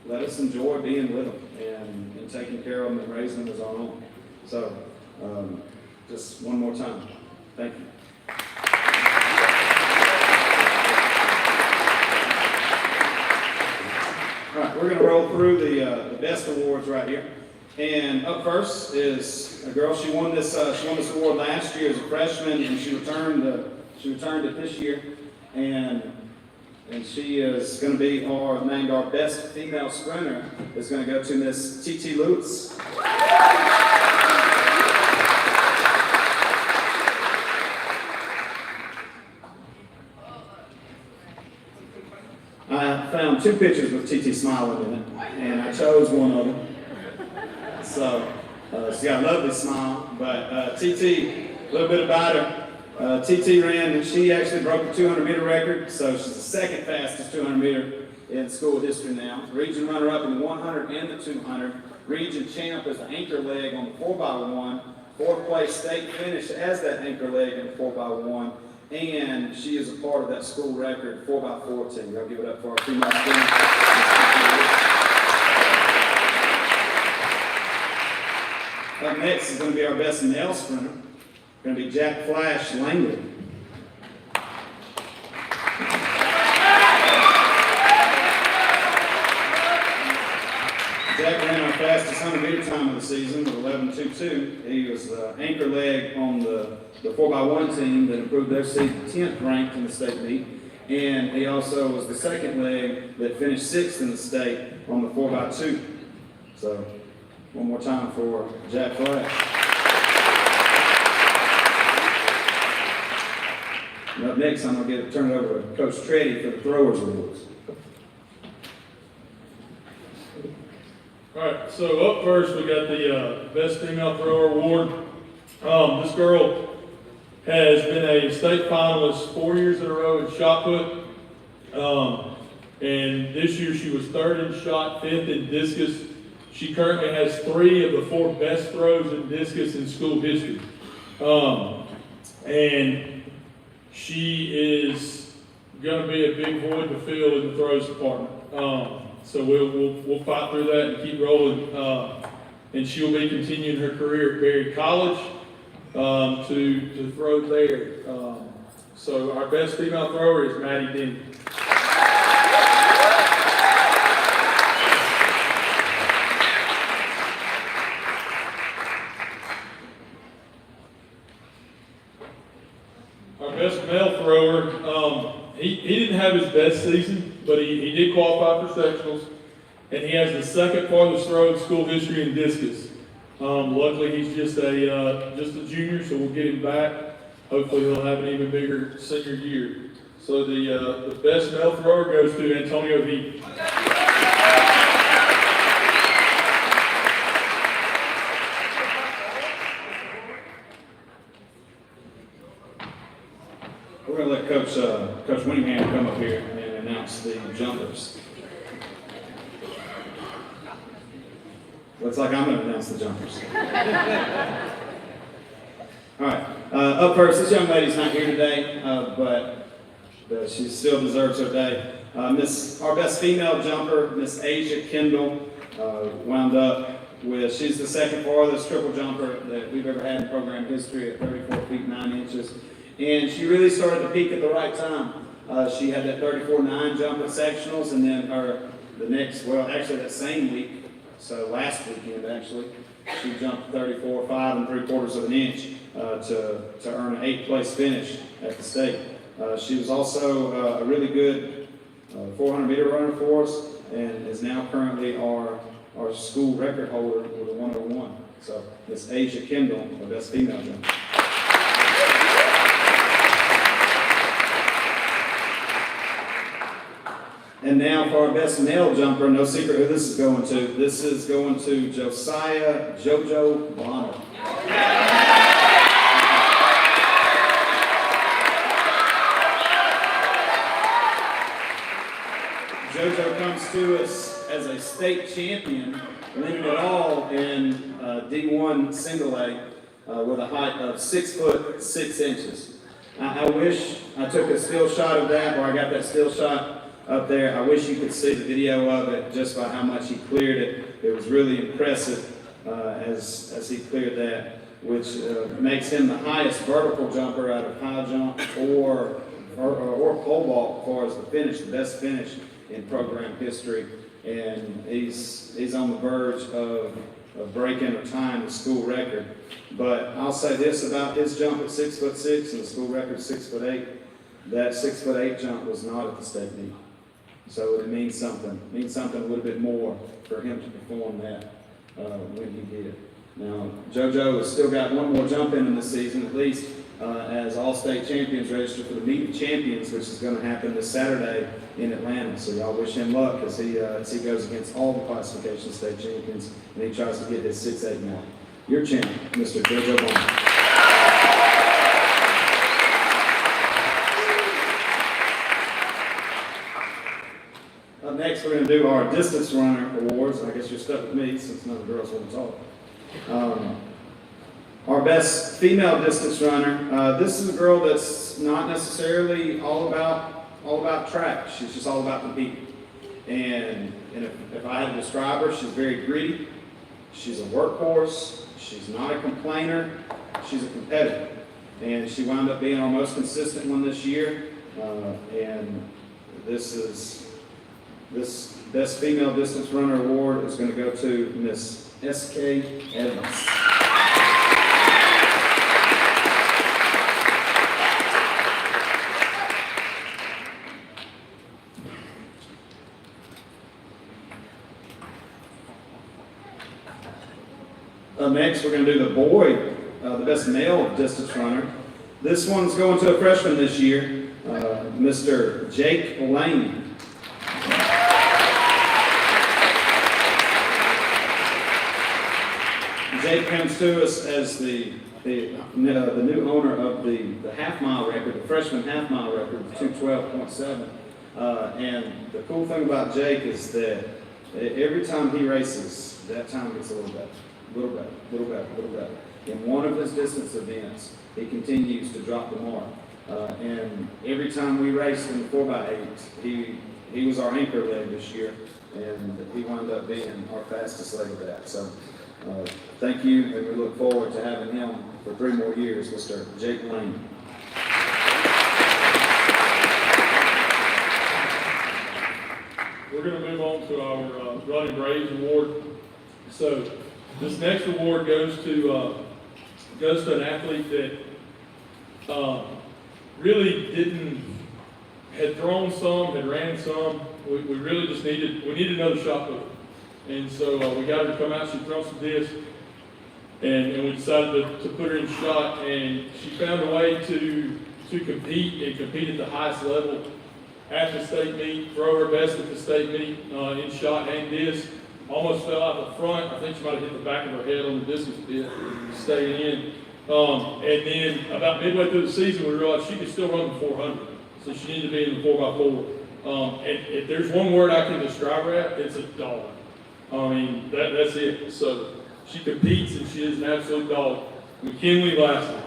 let us enjoy being with them and taking care of them and raising them as our own. So, just one more time, thank you. All right, we're going to roll through the best awards right here. And up first is a girl. She won this award last year as a freshman, and she returned it this year. And she is going to be named our best female sprinter. Is going to go to Miss T.T. Lutz. I found 2 pictures with T.T. smiling in it, and I chose one of them. So, she's got a lovely smile, but T.T., a little bit about her. T.T. ran, she actually broke the 200-meter record, so she's the second fastest 200-meter in school history now. Region runner-up in the 100 and the 200. Region champ as the anchor leg on the 4x1. 4th place state finish as that anchor leg in the 4x1. And she is a part of that school record 4x4 team. Y'all give it up for our female sprinter. Up next is going to be our best male sprinter. Going to be Jack Flash Langley. Jack ran our fastest 100-meter time of the season with 11.22. He was anchor leg on the 4x1 team that improved their season 10th ranked in the state meet. And he also was the second leg that finished 6th in the state on the 4x2. So, one more time for Jack Flash. And up next, I'm going to turn it over to Coach Treddy for the Throwers Awards. All right, so up first we got the Best Female Thrower Award. This girl has been a state finalist 4 years in a row in shot put. And this year she was 3rd in shot, 5th in discus. She currently has 3 of the 4 best throws in discus in school history. And she is going to be a big void to fill in the throws department. So we'll fight through that and keep rolling. And she'll be continuing her career at Berry College to throw there. So our best female thrower is Maddie Denny. Our best male thrower, he didn't have his best season, but he did qualify for sectionals, and he has the 2nd farthest throw in school history in discus. Luckily, he's just a junior, so we'll get him back. Hopefully, he'll have an even bigger senior year. So the best male thrower goes to Antonio V. We're going to let Coach Winningham come up here and announce the jumpers. Looks like I'm going to announce the jumpers. All right. Up first, this young lady's not here today, but she still deserves her day. Our best female jumper, Miss Asia Kendall, wound up with, she's the second farthest triple jumper that we've ever had in program history at 34 feet 9 inches. And she really started to peak at the right time. She had that 34.9 jump at sectionals, and then that same week, so last weekend actually, she jumped 34.5 3/4 of an inch to earn an 8th place finish at the state. She was also a really good 400 meter runner for us, and is now currently our school record holder with a 101. So Miss Asia Kendall, the best female jumper. And now for our best male jumper, no secret who this is going to. This is going to Josiah Jojo Bonner. Jojo comes to us as a state champion, winning it all in D1 single A with a height of 6 foot 6 inches. I wish I took a still shot of that, or I got that still shot up there. I wish you could see the video of it, just by how much he cleared it. It was really impressive as he cleared that, which makes him the highest vertical jumper out of high jump or pole vault as far as the finish, the best finish in program history. And he's on the verge of breaking or tying the school record. But I'll say this about his jump at 6 foot 6 and the school record 6 foot 8. That 6 foot 8 jump was not at the state meet. So it means something. It means something a little bit more for him to perform that when he did. Now, JoJo has still got one more jump in this season, at least, as all-state champions registered for the Meet of Champions, which is going to happen this Saturday in Atlanta. So y'all wish him luck as he goes against all the classification state champions and he tries to get his 6'8" mark. Your champ, Mr. JoJo Bonner. Up next, we're going to do our distance runner awards. I guess you're stuck with me since none of the girls want to talk. Our best female distance runner. This is a girl that's not necessarily all about track. She's just all about competing. And if I had to describe her, she's very gritty. She's a workhorse. She's not a complainer. She's a competitor. And she wound up being our most consistent one this year. And this Best Female Distance Runner Award is going to go to Miss S.K. Evans. Next, we're going to do the best male distance runner. This one's going to a freshman this year, Mr. Jake Lane. Jake comes to us as the new owner of the half-mile record, the freshman half-mile record, 2:12.7. And the cool thing about Jake is that every time he races, that time gets a little better. In one of his distance events, he continues to drop the mark. And every time we raced in the 4x8, he was our anchor leg this year, and he wound up being our fastest leg of that. So thank you, and we look forward to having him for 3 more years, Mr. Jake Lane. We're going to move on to our Running Braves Award. So this next award goes to an athlete that really had thrown some, had ran some. We really just needed another shot put. And so we got her to come out. She threw some discs. and we decided to put her in shot, and she found a way to compete and compete at the highest level at the state meet, throw her best at the state meet in shot and disc. Almost fell out the front. I think she might have hit the back of her head on the discus pit, staying in. And then about midway through the season, we realized she could still run the 400, so she needed to be in the 4x4. And if there's one word I can describe her at, it's a dog. I mean, that's it. So she competes, and she is an absolute dog. McKinley Lashley.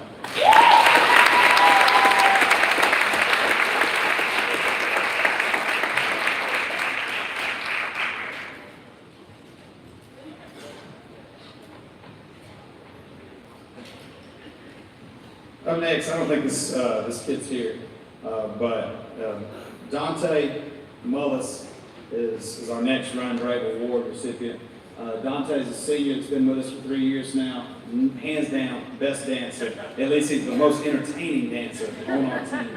Up next, I don't think this kid's here, but Dante Mullis is our next Ryan Brave Award recipient. Dante's a senior that's been with us for 3 years now. Hands down, best dancer. At least he's the most entertaining dancer on our team.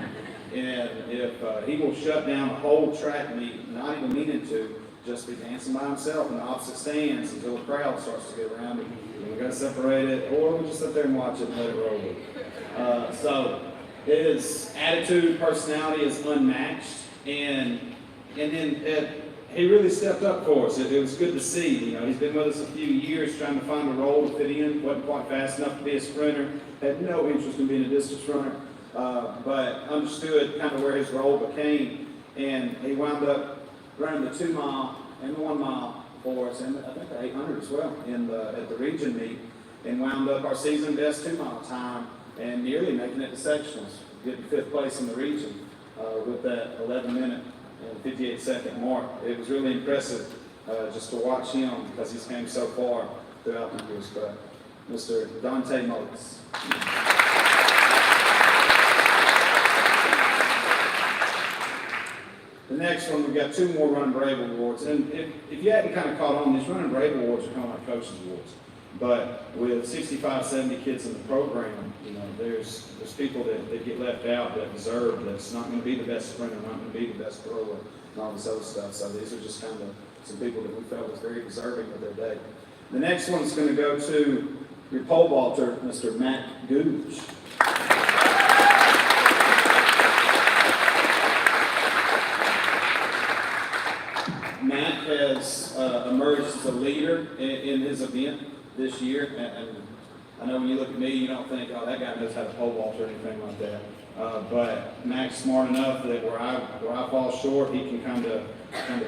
And if he will shut down the whole track meet, not even meaning to, just be dancing by himself in the opposite stands until the crowd starts to get around him. We're going to separate it, or we'll just sit there and watch it and let it roll. So his attitude, personality is unmatched, and then he really stepped up for us. It was good to see. You know, he's been with us a few years trying to find a role to fit in. Wasn't quite fast enough to be a sprinter. Had no interest in being a distance runner, but understood kind of where his role became, and he wound up running the 2 mile and the 1 mile for us, and I think the 800 as well at the region meet, and wound up our season best 2 mile time and nearly making it to sectionals, getting 5th place in the region with that 11-minute and 58-second mark. It was really impressive just to watch him because he's came so far throughout the years. But Mr. Dante Mullis. The next one, we've got 2 more Run Brave Awards. And if you hadn't kind of caught on, these Run Brave Awards are kind of like Coach's Awards. But with 65, 70 kids in the program, you know, there's people that get left out that deserve, that's not going to be the best sprinter, not going to be the best thrower, and all this other stuff. So these are just kind of some people that we felt was very deserving of their day. The next one's going to go to your pole vaulter, Mr. Matt Gooch. Matt has emerged as a leader in his event this year, and I know when you look at me, you don't think, oh, that guy knows how to pole vault or anything like that. But Matt's smart enough that where I fall short, he can kind of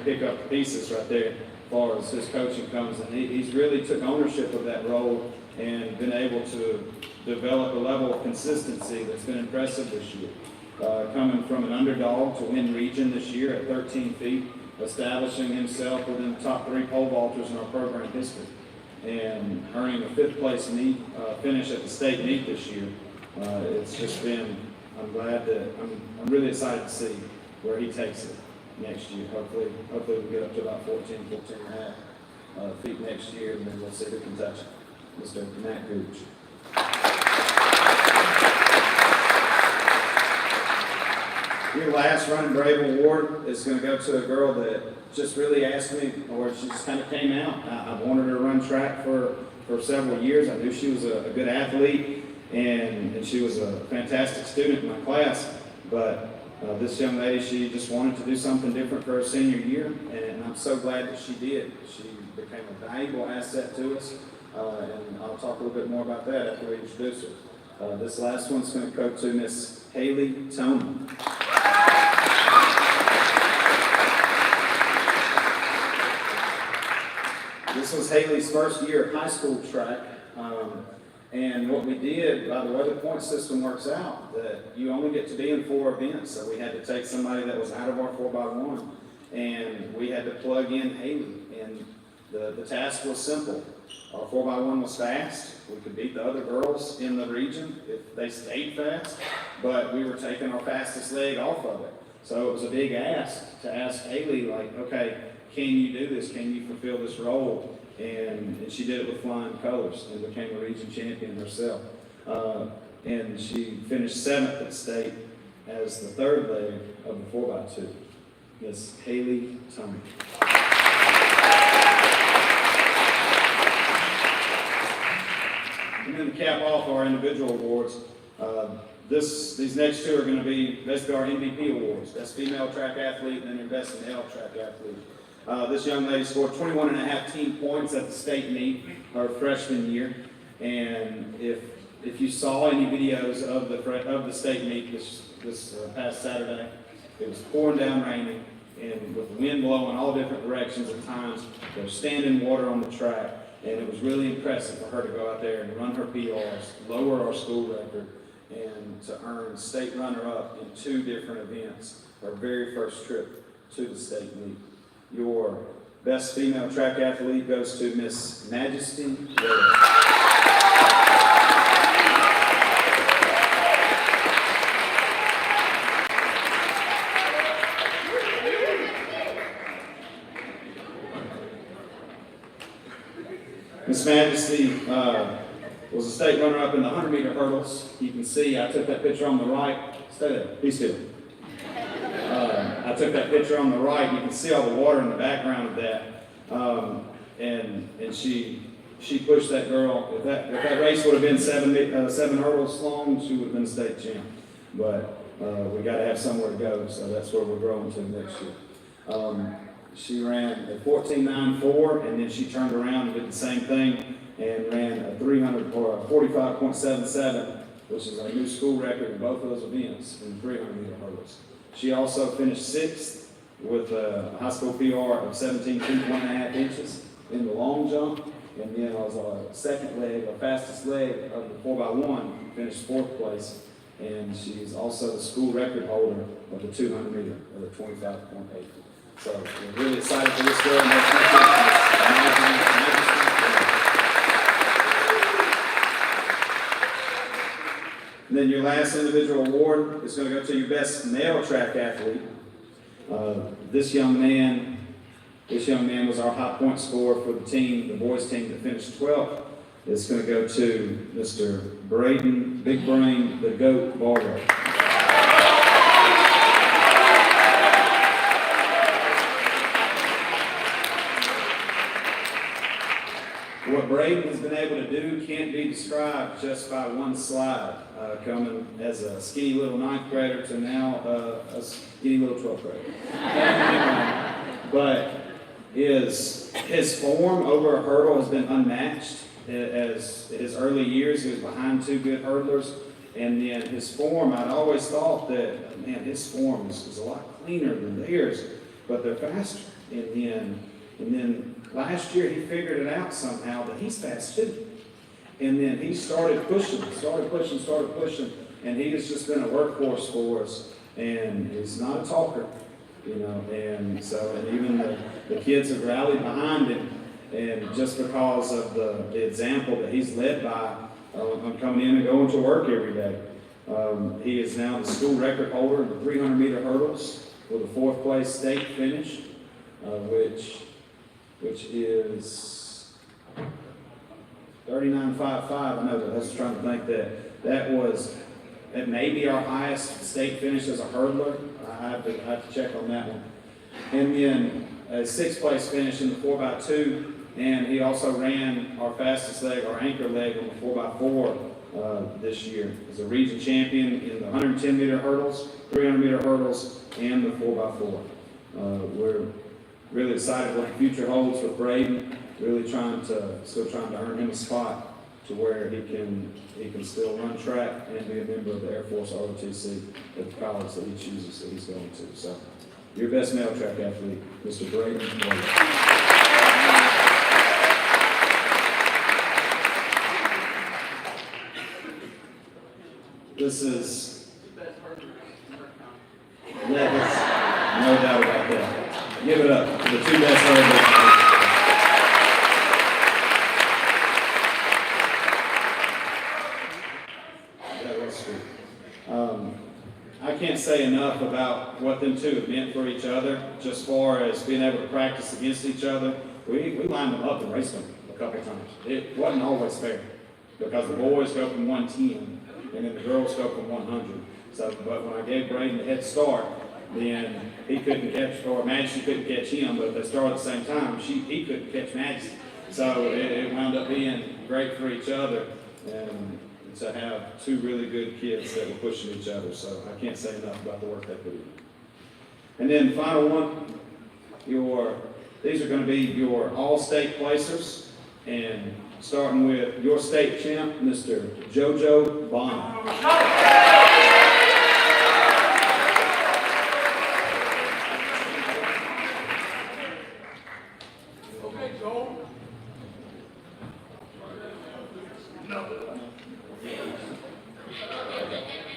pick up the pieces right there as far as his coaching comes, and he's really took ownership of that role and been able to develop a level of consistency that's been impressive this year. Coming from an underdog to win region this year at 13 feet, establishing himself within the top 3 pole vaulters in our program history, and earning a 5th place finish at the state meet this year. It's just been, I'm really excited to see where he takes it next year. Hopefully we'll get up to about 14 and a half feet next year, and then we'll see who can touch it. Mr. Matt Gooch. Your last Running Brave Award is going to go to a girl that just really asked me, or she just kind of came out. I wanted her to run track for several years. I knew she was a good athlete, and she was a fantastic student in my class. But this young lady, she just wanted to do something different for her senior year, and I'm so glad that she did. She became a valuable asset to us, and I'll talk a little bit more about that after we introduce her. This last one's going to go to Miss Haley Tony. This was Haley's first year of high school track, and what we did, by the way the point system works out, that you only get to be in 4 events, so we had to take somebody that was out of our 4x1, and we had to plug in Haley, and the task was simple. Our 4x1 was fast. We could beat the other girls in the region if they stayed fast, but we were taking our fastest leg off of it. So it was a big ask to ask Haley, like, okay, can you do this? Can you fulfill this role? And she did it with flying colors and became a region champion herself. And she finished 7th at state as the 3rd leg of the 4x2. Miss Haley Tony. And then to cap off our individual awards, these next two are going to be basically our MVP awards. That's female track athlete and then your best male track athlete. This young lady scored 21.5 team points at the state meet her freshman year. And if you saw any videos of the state meet this past Saturday, it was pouring down raining and with the wind blowing all different directions at times. There was standing water on the track, and it was really impressive for her to go out there and run her PRs, lower our school record, and to earn state runner-up in 2 different events, her very first trip to the state meet. Your best female track athlete goes to Miss Majesty Ware. Miss Majesty was a state runner-up in the 100-meter hurdles. You can see I took that picture on the right. Stay there. Be still. I took that picture on the right. You can see all the water in the background of that. And she pushed that girl. If that race would have been seven hurdles long, she would have been state champ. But we got to have somewhere to go, so that's where we're growing to next year. She ran a 14.94, and then she turned around and did the same thing and ran a 45.77, which is a new school record in both of those events in 300-meter hurdles. She also finished 6th with a high school PR of 17 feet 1.5 inches in the long jump, and then as our second leg, our fastest leg of the 4x1, finished 4th place, and she's also the school record holder of the 200-meter of the 25.8. So we're really excited for this girl. And then your last individual award is going to go to your best male track athlete. This young man was our high point scorer for the team, the boys team that finished 12th. It's going to go to Mr. Braden Big Brain, the GOAT Barlow. What Braden has been able to do can't be described just by one slide, coming as a skinny little 9th grader to now a skinny little 12th grader. But his form over a hurdle has been unmatched. As his early years, he was behind 2 good hurdlers, and then his form, I'd always thought that, man, his form is a lot cleaner than theirs, but they're faster. And then last year, he figured it out somehow that he's fast too. And then he started pushing, and he has just been a workhorse for us. And he's not a talker, and even the kids have rallied behind him. And just because of the example that he's led by on coming in and going to work every day, he is now the school record holder in the 300-meter hurdles with a 4th place state finish, which is 39.55. I know that I was trying to think that may be our highest state finish as a hurdler. I have to check on that one. And then a 6th place finish in the 4x2, and he also ran our fastest leg, our anchor leg on the 4x4 this year. He's a region champion in the 110-meter hurdles, 300-meter hurdles, and the 4x4. We're really excited what the future holds for Braden. Really still trying to earn him a spot to where he can still run track and be a member of the Air Force ROTC at the college that he chooses that he's going to. So, your best male track athlete, Mr. Braden. This is no doubt about that. Give it up to the 2 best hurdlers. I can't say enough about what them 2 have meant for each other, just far as being able to practice against each other. We lined them up and raced them a couple times. It wasn't always fair because the boys go from 110 and then the girls go from 100. So, but when I gave Braden the head start, then he couldn't catch, or Majesty couldn't catch him, but if they started at the same time, he couldn't catch Majesty. So it wound up being great for each other. and to have two really good kids that were pushing each other. So I can't say enough about the work they put in. And then final one, these are going to be your all-state placers, and starting with your state champ, Mr. JoJo Bonner.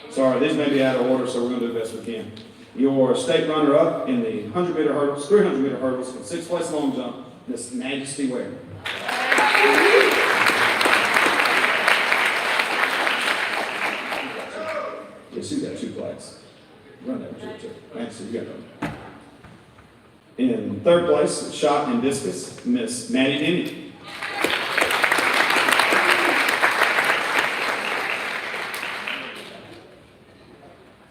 Sorry, these may be out of order, so we're going to do the best we can. Your state runner-up in the 100-meter hurdles, 300-meter hurdles, and 6th place long jump, Miss Majesty Ware. Yes, you got 2 flags. Run that too. Majesty, you got them. In 3rd place, shot and discus, Miss Maddie Denny.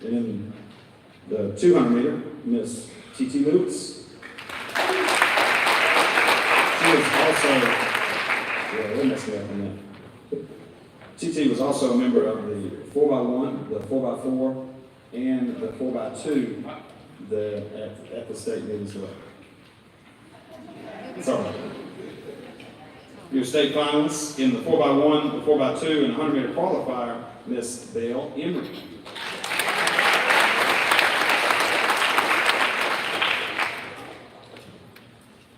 In the 200-meter, Miss T.T. Lewis. She was also, they messed me up on that. T.T. was also a member of the 4x1, the 4x4, and the 4x2 at the state meet as well. It's all right. Your state finalists in the 4x1, the 4x2, and 100-meter qualifier, Miss Belle Emery.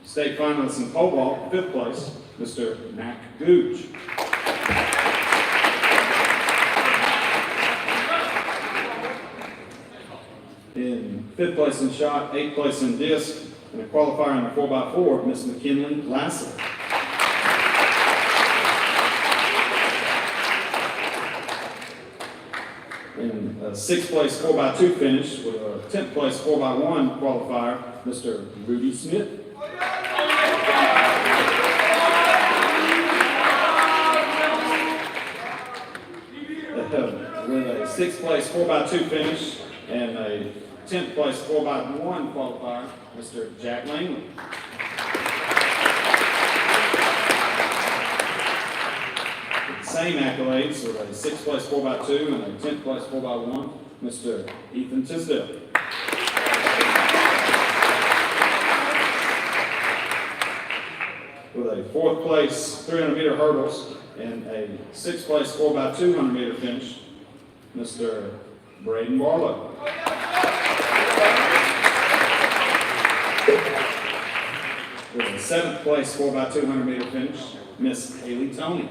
State finalists in pole vault, 5th place, Mr. Mac Gooch. In 5th place in shot, 8th place in disc, and a qualifier in the 4x4, Miss McKinley Lasser. In a 6th place 4x2 finish with a 10th place 4x1 qualifier, Mr. Rudy Smith. With a 6th place 4x2 finish and a 10th place 4x1 qualifier, Mr. Jack Langley. With the same accolades with a 6th place 4x2 and a 10th place 4x1, Mr. Ethan Tisdale. With a 4th place 300-meter hurdles and a 6th place 4x2 100-meter finish, Mr. Braden Barlow. With a 7th place 4x2 100-meter finish, Miss Haley Tony.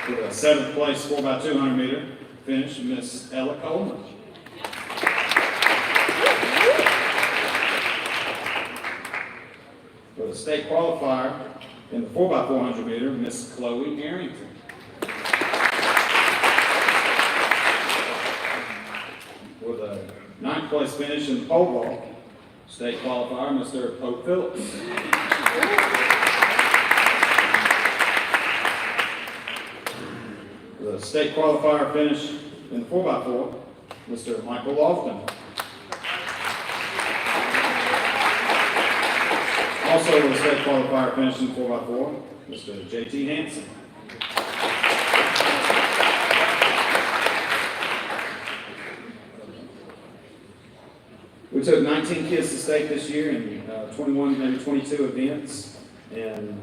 With a 7th place 4x2 100-meter finish, Miss Ella Coleman. With a state qualifier in the 4x400 meter, Miss Chloe Arrington. With a 9th place finish in the pole vault, state qualifier, Mr. Pope Phillips. With a state qualifier finish in the 4x4, Mr. Michael Lofton. Also with a state qualifier finish in 4x4, Mr. J.T. Hansen. We took 19 kids to state this year in 21, maybe 22 events, and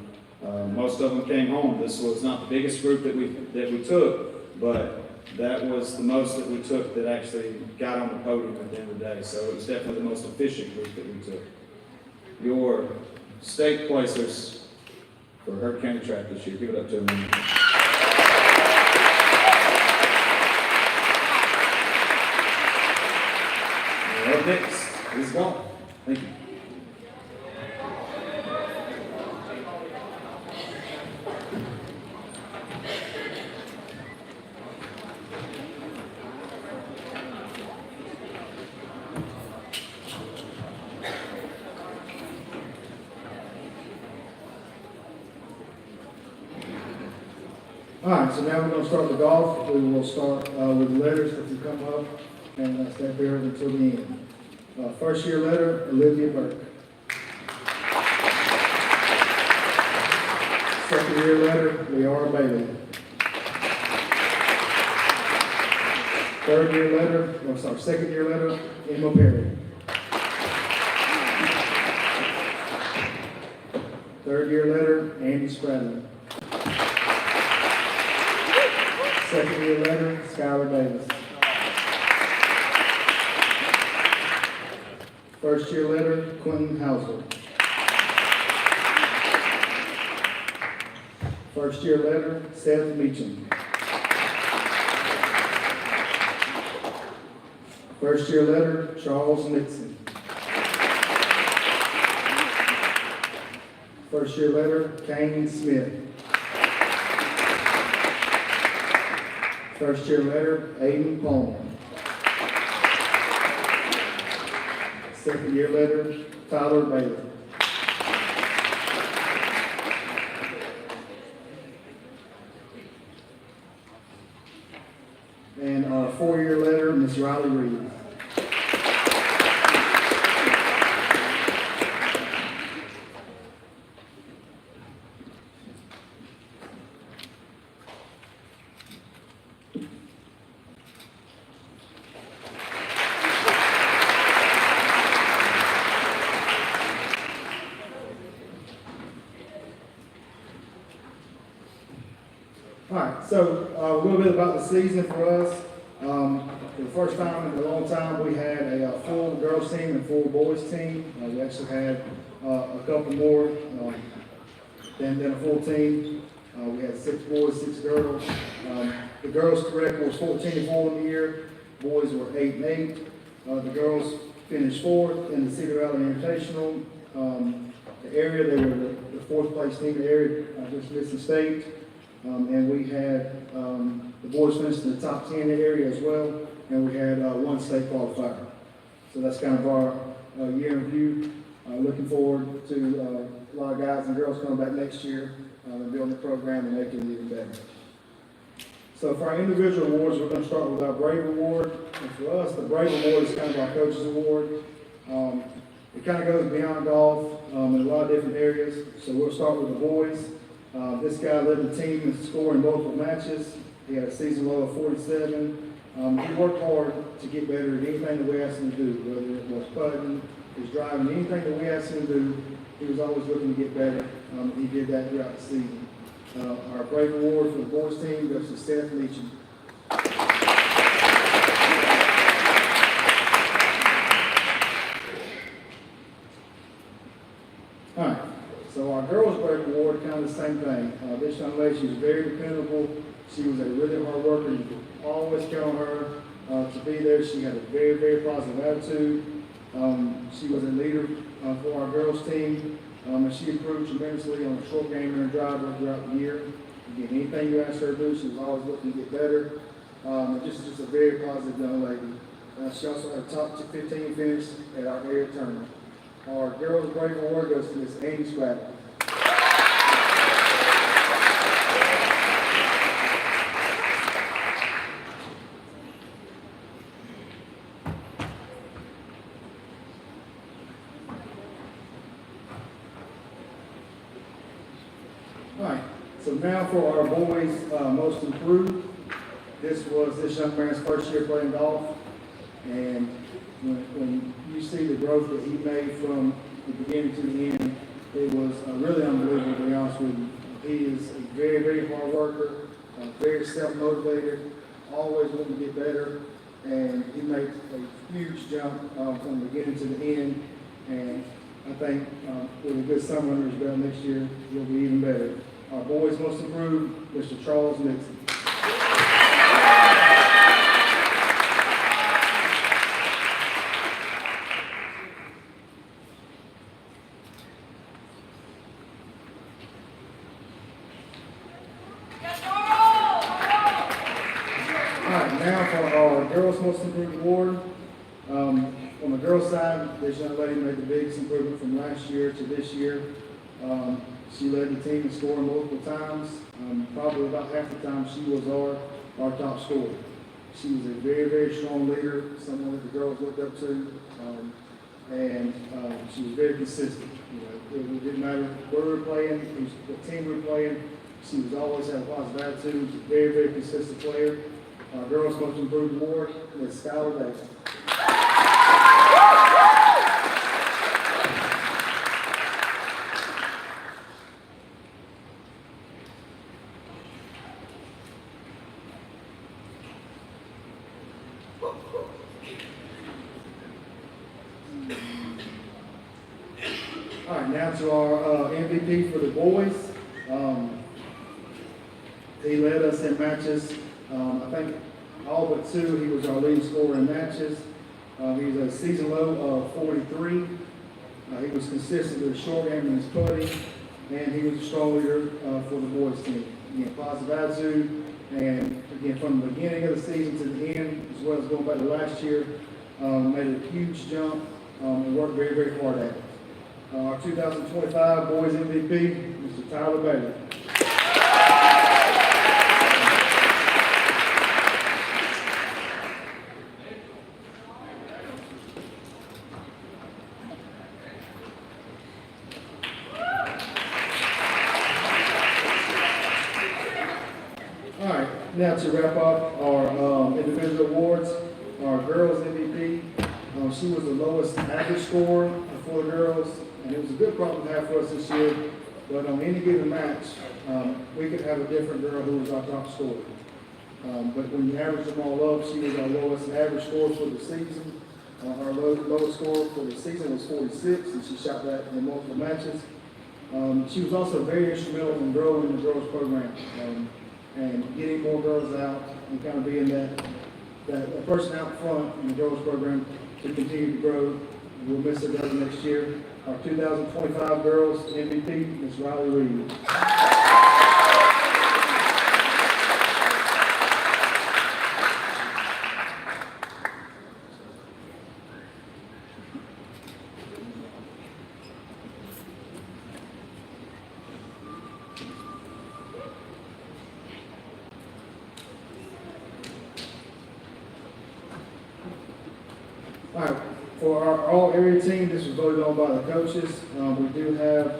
most of them came home. This was not the biggest group that we took, but that was the most that we took that actually got on the podium at the end of the day. So it was definitely the most efficient group that we took. Your state placers for Hurd County Track this year. Give it up to them. Up next is golf. Thank you. All right, so now we're going to start the golf. We will start with the letters that you come up and stay there until the end. First year letter, Olivia Burke. Second year letter, Liara Bailey. Second year letter, Emma Perry. Third year letter, Andy Spradlin. Second year letter, Skylar Davis. First year letter, Quentin Hauser. First year letter, Seth Meacham. First year letter, Charles Nixon. First year letter, Kane Smith. First year letter, Aiden Palmer. Second year letter, Tyler Bailey. And our 4-year letter, Miss Riley Reed. All right, so a little bit about the season for us. For the first time in a long time, we had a full girls team and full boys team. We actually had a couple more than a full team. We had 6 boys, 6 girls. The girls' record was 14-4 in the year. Boys were 8-8. The girls finished 4th in the Cedar Valley Invitational. The area, they were the 4th place team in the area, just missing state. And we had the boys finished in the top 10 in the area as well, and we had 1 state qualifier. So that's kind of our year in review. Looking forward to a lot of guys and girls coming back next year and building the program and making it even better. So for our individual awards, we're going to start with our Brave Award. And for us, the Brave Award is kind of our coach's award. It kind of goes beyond golf in a lot of different areas. So we'll start with the boys. This guy led the team in scoring multiple matches. He had a season low of 47. He worked hard to get better at anything that we asked him to do, whether it was putting, his driving, anything that we asked him to do, he was always looking to get better. He did that throughout the season. Our Brave Award for the boys team goes to Seth Meacham. All right. So our girls' Brave Award, kind of the same thing. This young lady, she was very dependable. She was a really hard worker. You could always count on her to be there. She had a very, very positive attitude. She was a leader for our girls' team. And she improved tremendously on the short game and her driver throughout the year. Again, anything you asked her to do, she was always looking to get better. And just a very positive young lady. She also had a top 15 finish at our area tournament. Our girls' Brave Award goes to Miss Amy Spradlin. All right, so now for our boys' most improved. This was this young man's first year playing golf, and when you see the growth that he made from the beginning to the end, it was really unbelievable, to be honest with you. He is a very, very hard worker, very self-motivated, always wanting to get better, and he made a huge jump from the beginning to the end, and I think with a good summer under his belt next year, he'll be even better. Our boys most improved, Mr. Charles Nixon. Now for our Girls Most Improved Award. On the girls' side, this young lady made the biggest improvement from last year to this year. She led the team in scoring multiple times. Probably about half the time she was our top scorer. She was a very, very strong leader, someone that the girls looked up to. and she was very consistent. You know, it didn't matter where we were playing, what team we were playing. She was always had a positive attitude. She was a very, very consistent player. Our girls' most improved award is Skylar Davis. All right, now to our MVP for the boys. He led us in matches. I think all but two, he was our leading scorer in matches. He was a season low of 43. He was consistent with his short game and his putting, and he was a strong leader for the boys team. Again, positive attitude, and again, from the beginning of the season to the end, as well as going back to last year, made a huge jump and worked very, very hard at it. Our 2025 boys MVP, Mr. Tyler Bailey. All right, now to wrap up our individual awards, our girls MVP, she was the lowest average scorer for the girls, and it was a good problem to have for us this year, but on any given match, we could have a different girl who was our top scorer. But when you average them all up, she was our lowest average score for the season. Our lowest score for the season was 46, and she shot that in multiple matches. She was also very instrumental in growing the girls program and getting more girls out and kind of being that person out front in the girls program to continue to grow. We'll miss her guys next year. Our 2025 girls MVP, Ms. Riley Reed. All right, for our all-area team, this was voted on by the coaches. We do have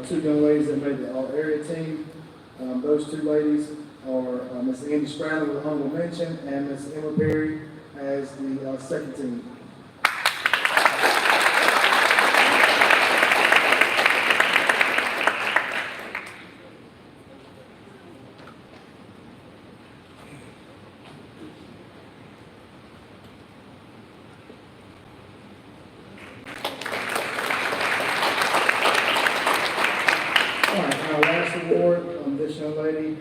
two young ladies that made the all-area team. Those two ladies are Miss Andy Stratton with honorable mention and Miss Emma Berry as the second team. This young lady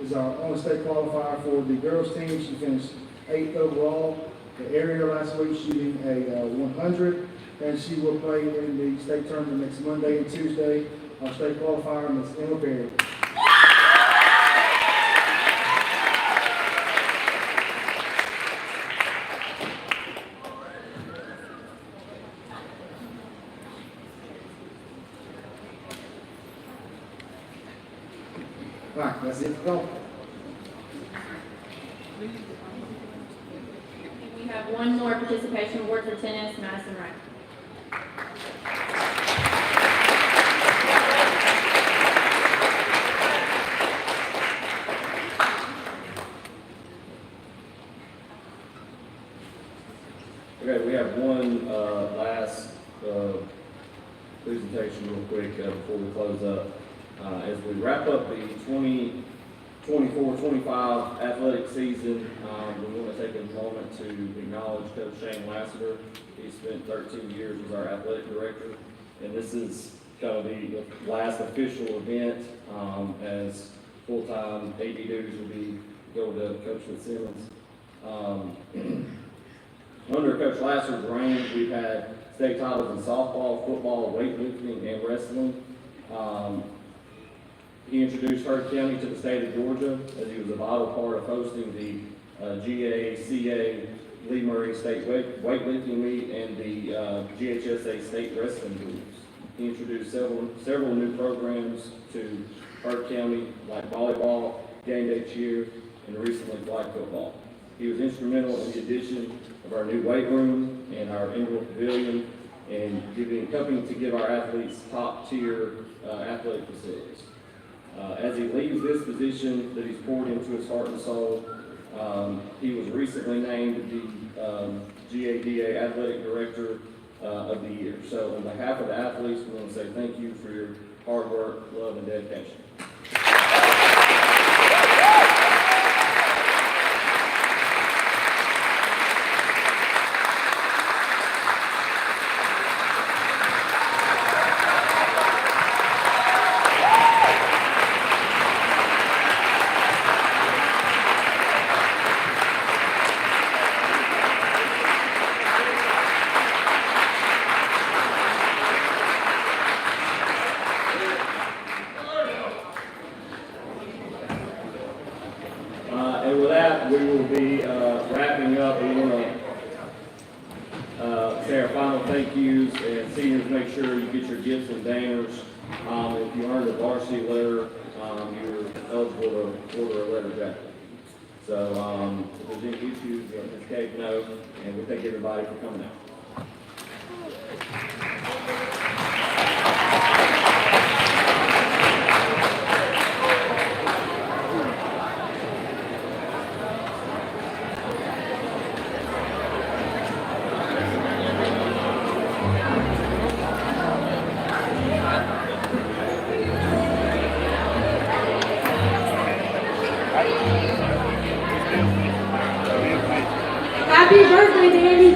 is our only state qualifier for the girls team. She finished 8th overall. The area last week shooting a 100, and she will play in the state tournament next Monday and Tuesday. Our state qualifier, Ms. Emma Berry. All right, that's it for golf. We have one more participation award for tennis, Madison Wright. Okay, we have one last presentation real quick before we close up. As we wrap up the 2024-25 athletic season, we want to take a moment to acknowledge Coach Shane Lassiter. He spent 13 years as our athletic director, and this is kind of the last official event as full-time AD duties will be going to Coach Fitzsimmons. Under Coach Lassiter's reign, we've had state titles in softball, football, weightlifting, and wrestling. He introduced Hurd County to the state of Georgia as he was a vital part of hosting the GACA Lee Murray State weightlifting meet and the GHSA state wrestling groups. He introduced several new programs to Hurd County, like volleyball, game day cheer, and recently flag football. He was instrumental in the addition of our new weight room and our indoor pavilion, and helping to give our athletes top-tier athletic facilities. As he leaves this position that he's poured into his heart and soul, he was recently named the GADA Athletic Director of the Year. So on behalf of the athletes, we want to say thank you for your hard work, love, and dedication. And with that, we will be wrapping up. We want to say our final thank yous, and seniors, make sure you get your gifts and banners. If you earned a varsity letter, you're eligible to order a letter jacket. So if there's any issues, Ms. Kate knows, and we thank everybody for coming out. Happy birthday, Danny.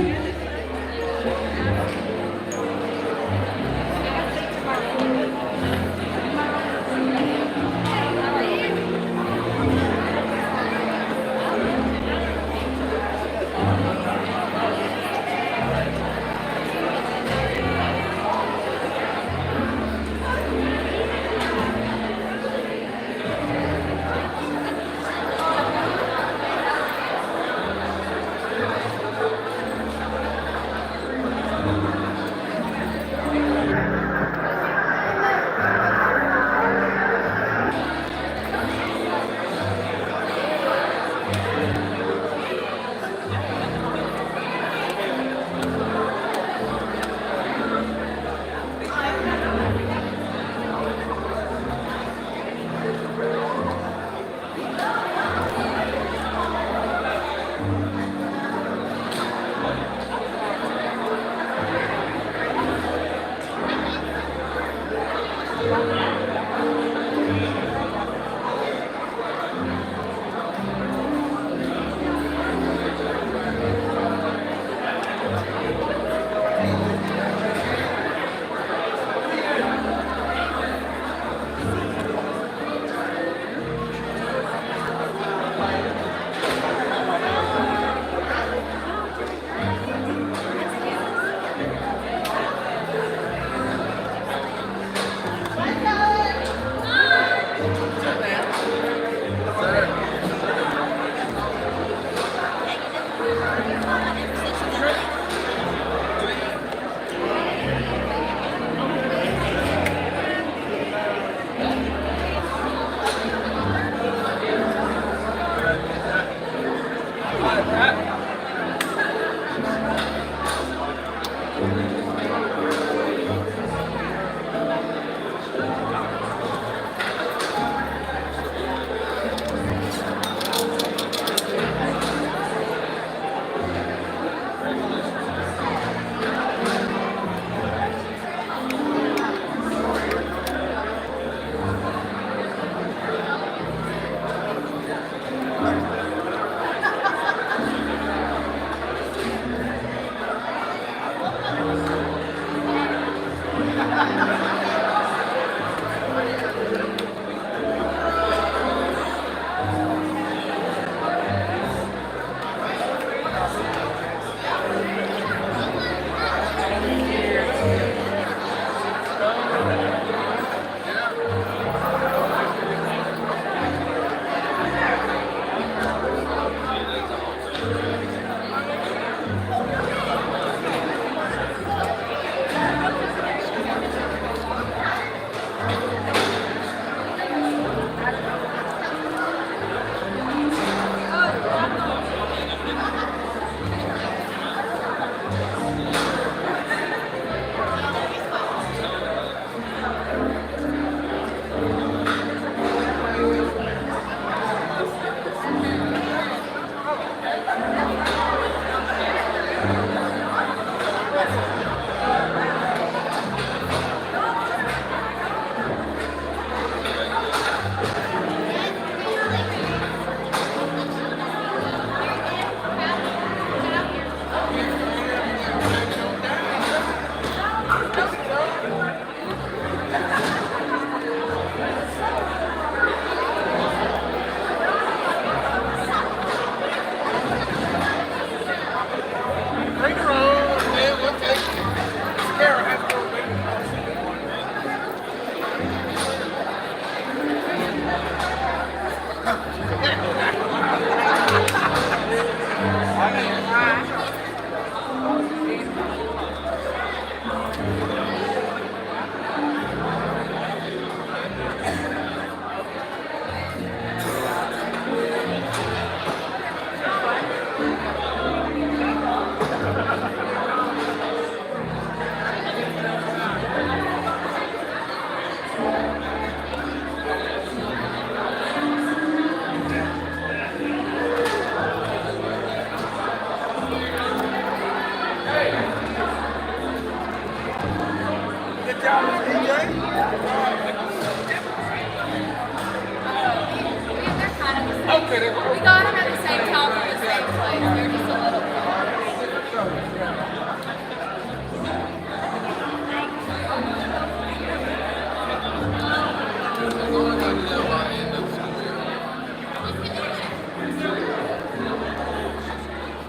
We got them at the same time from the same place. They're just a little far.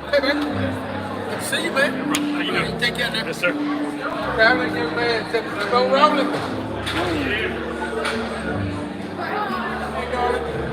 Hey, man. See you, man. How you doing? Take care now. Yes, sir. Traveling here, man. Go rolling. Hey, darling.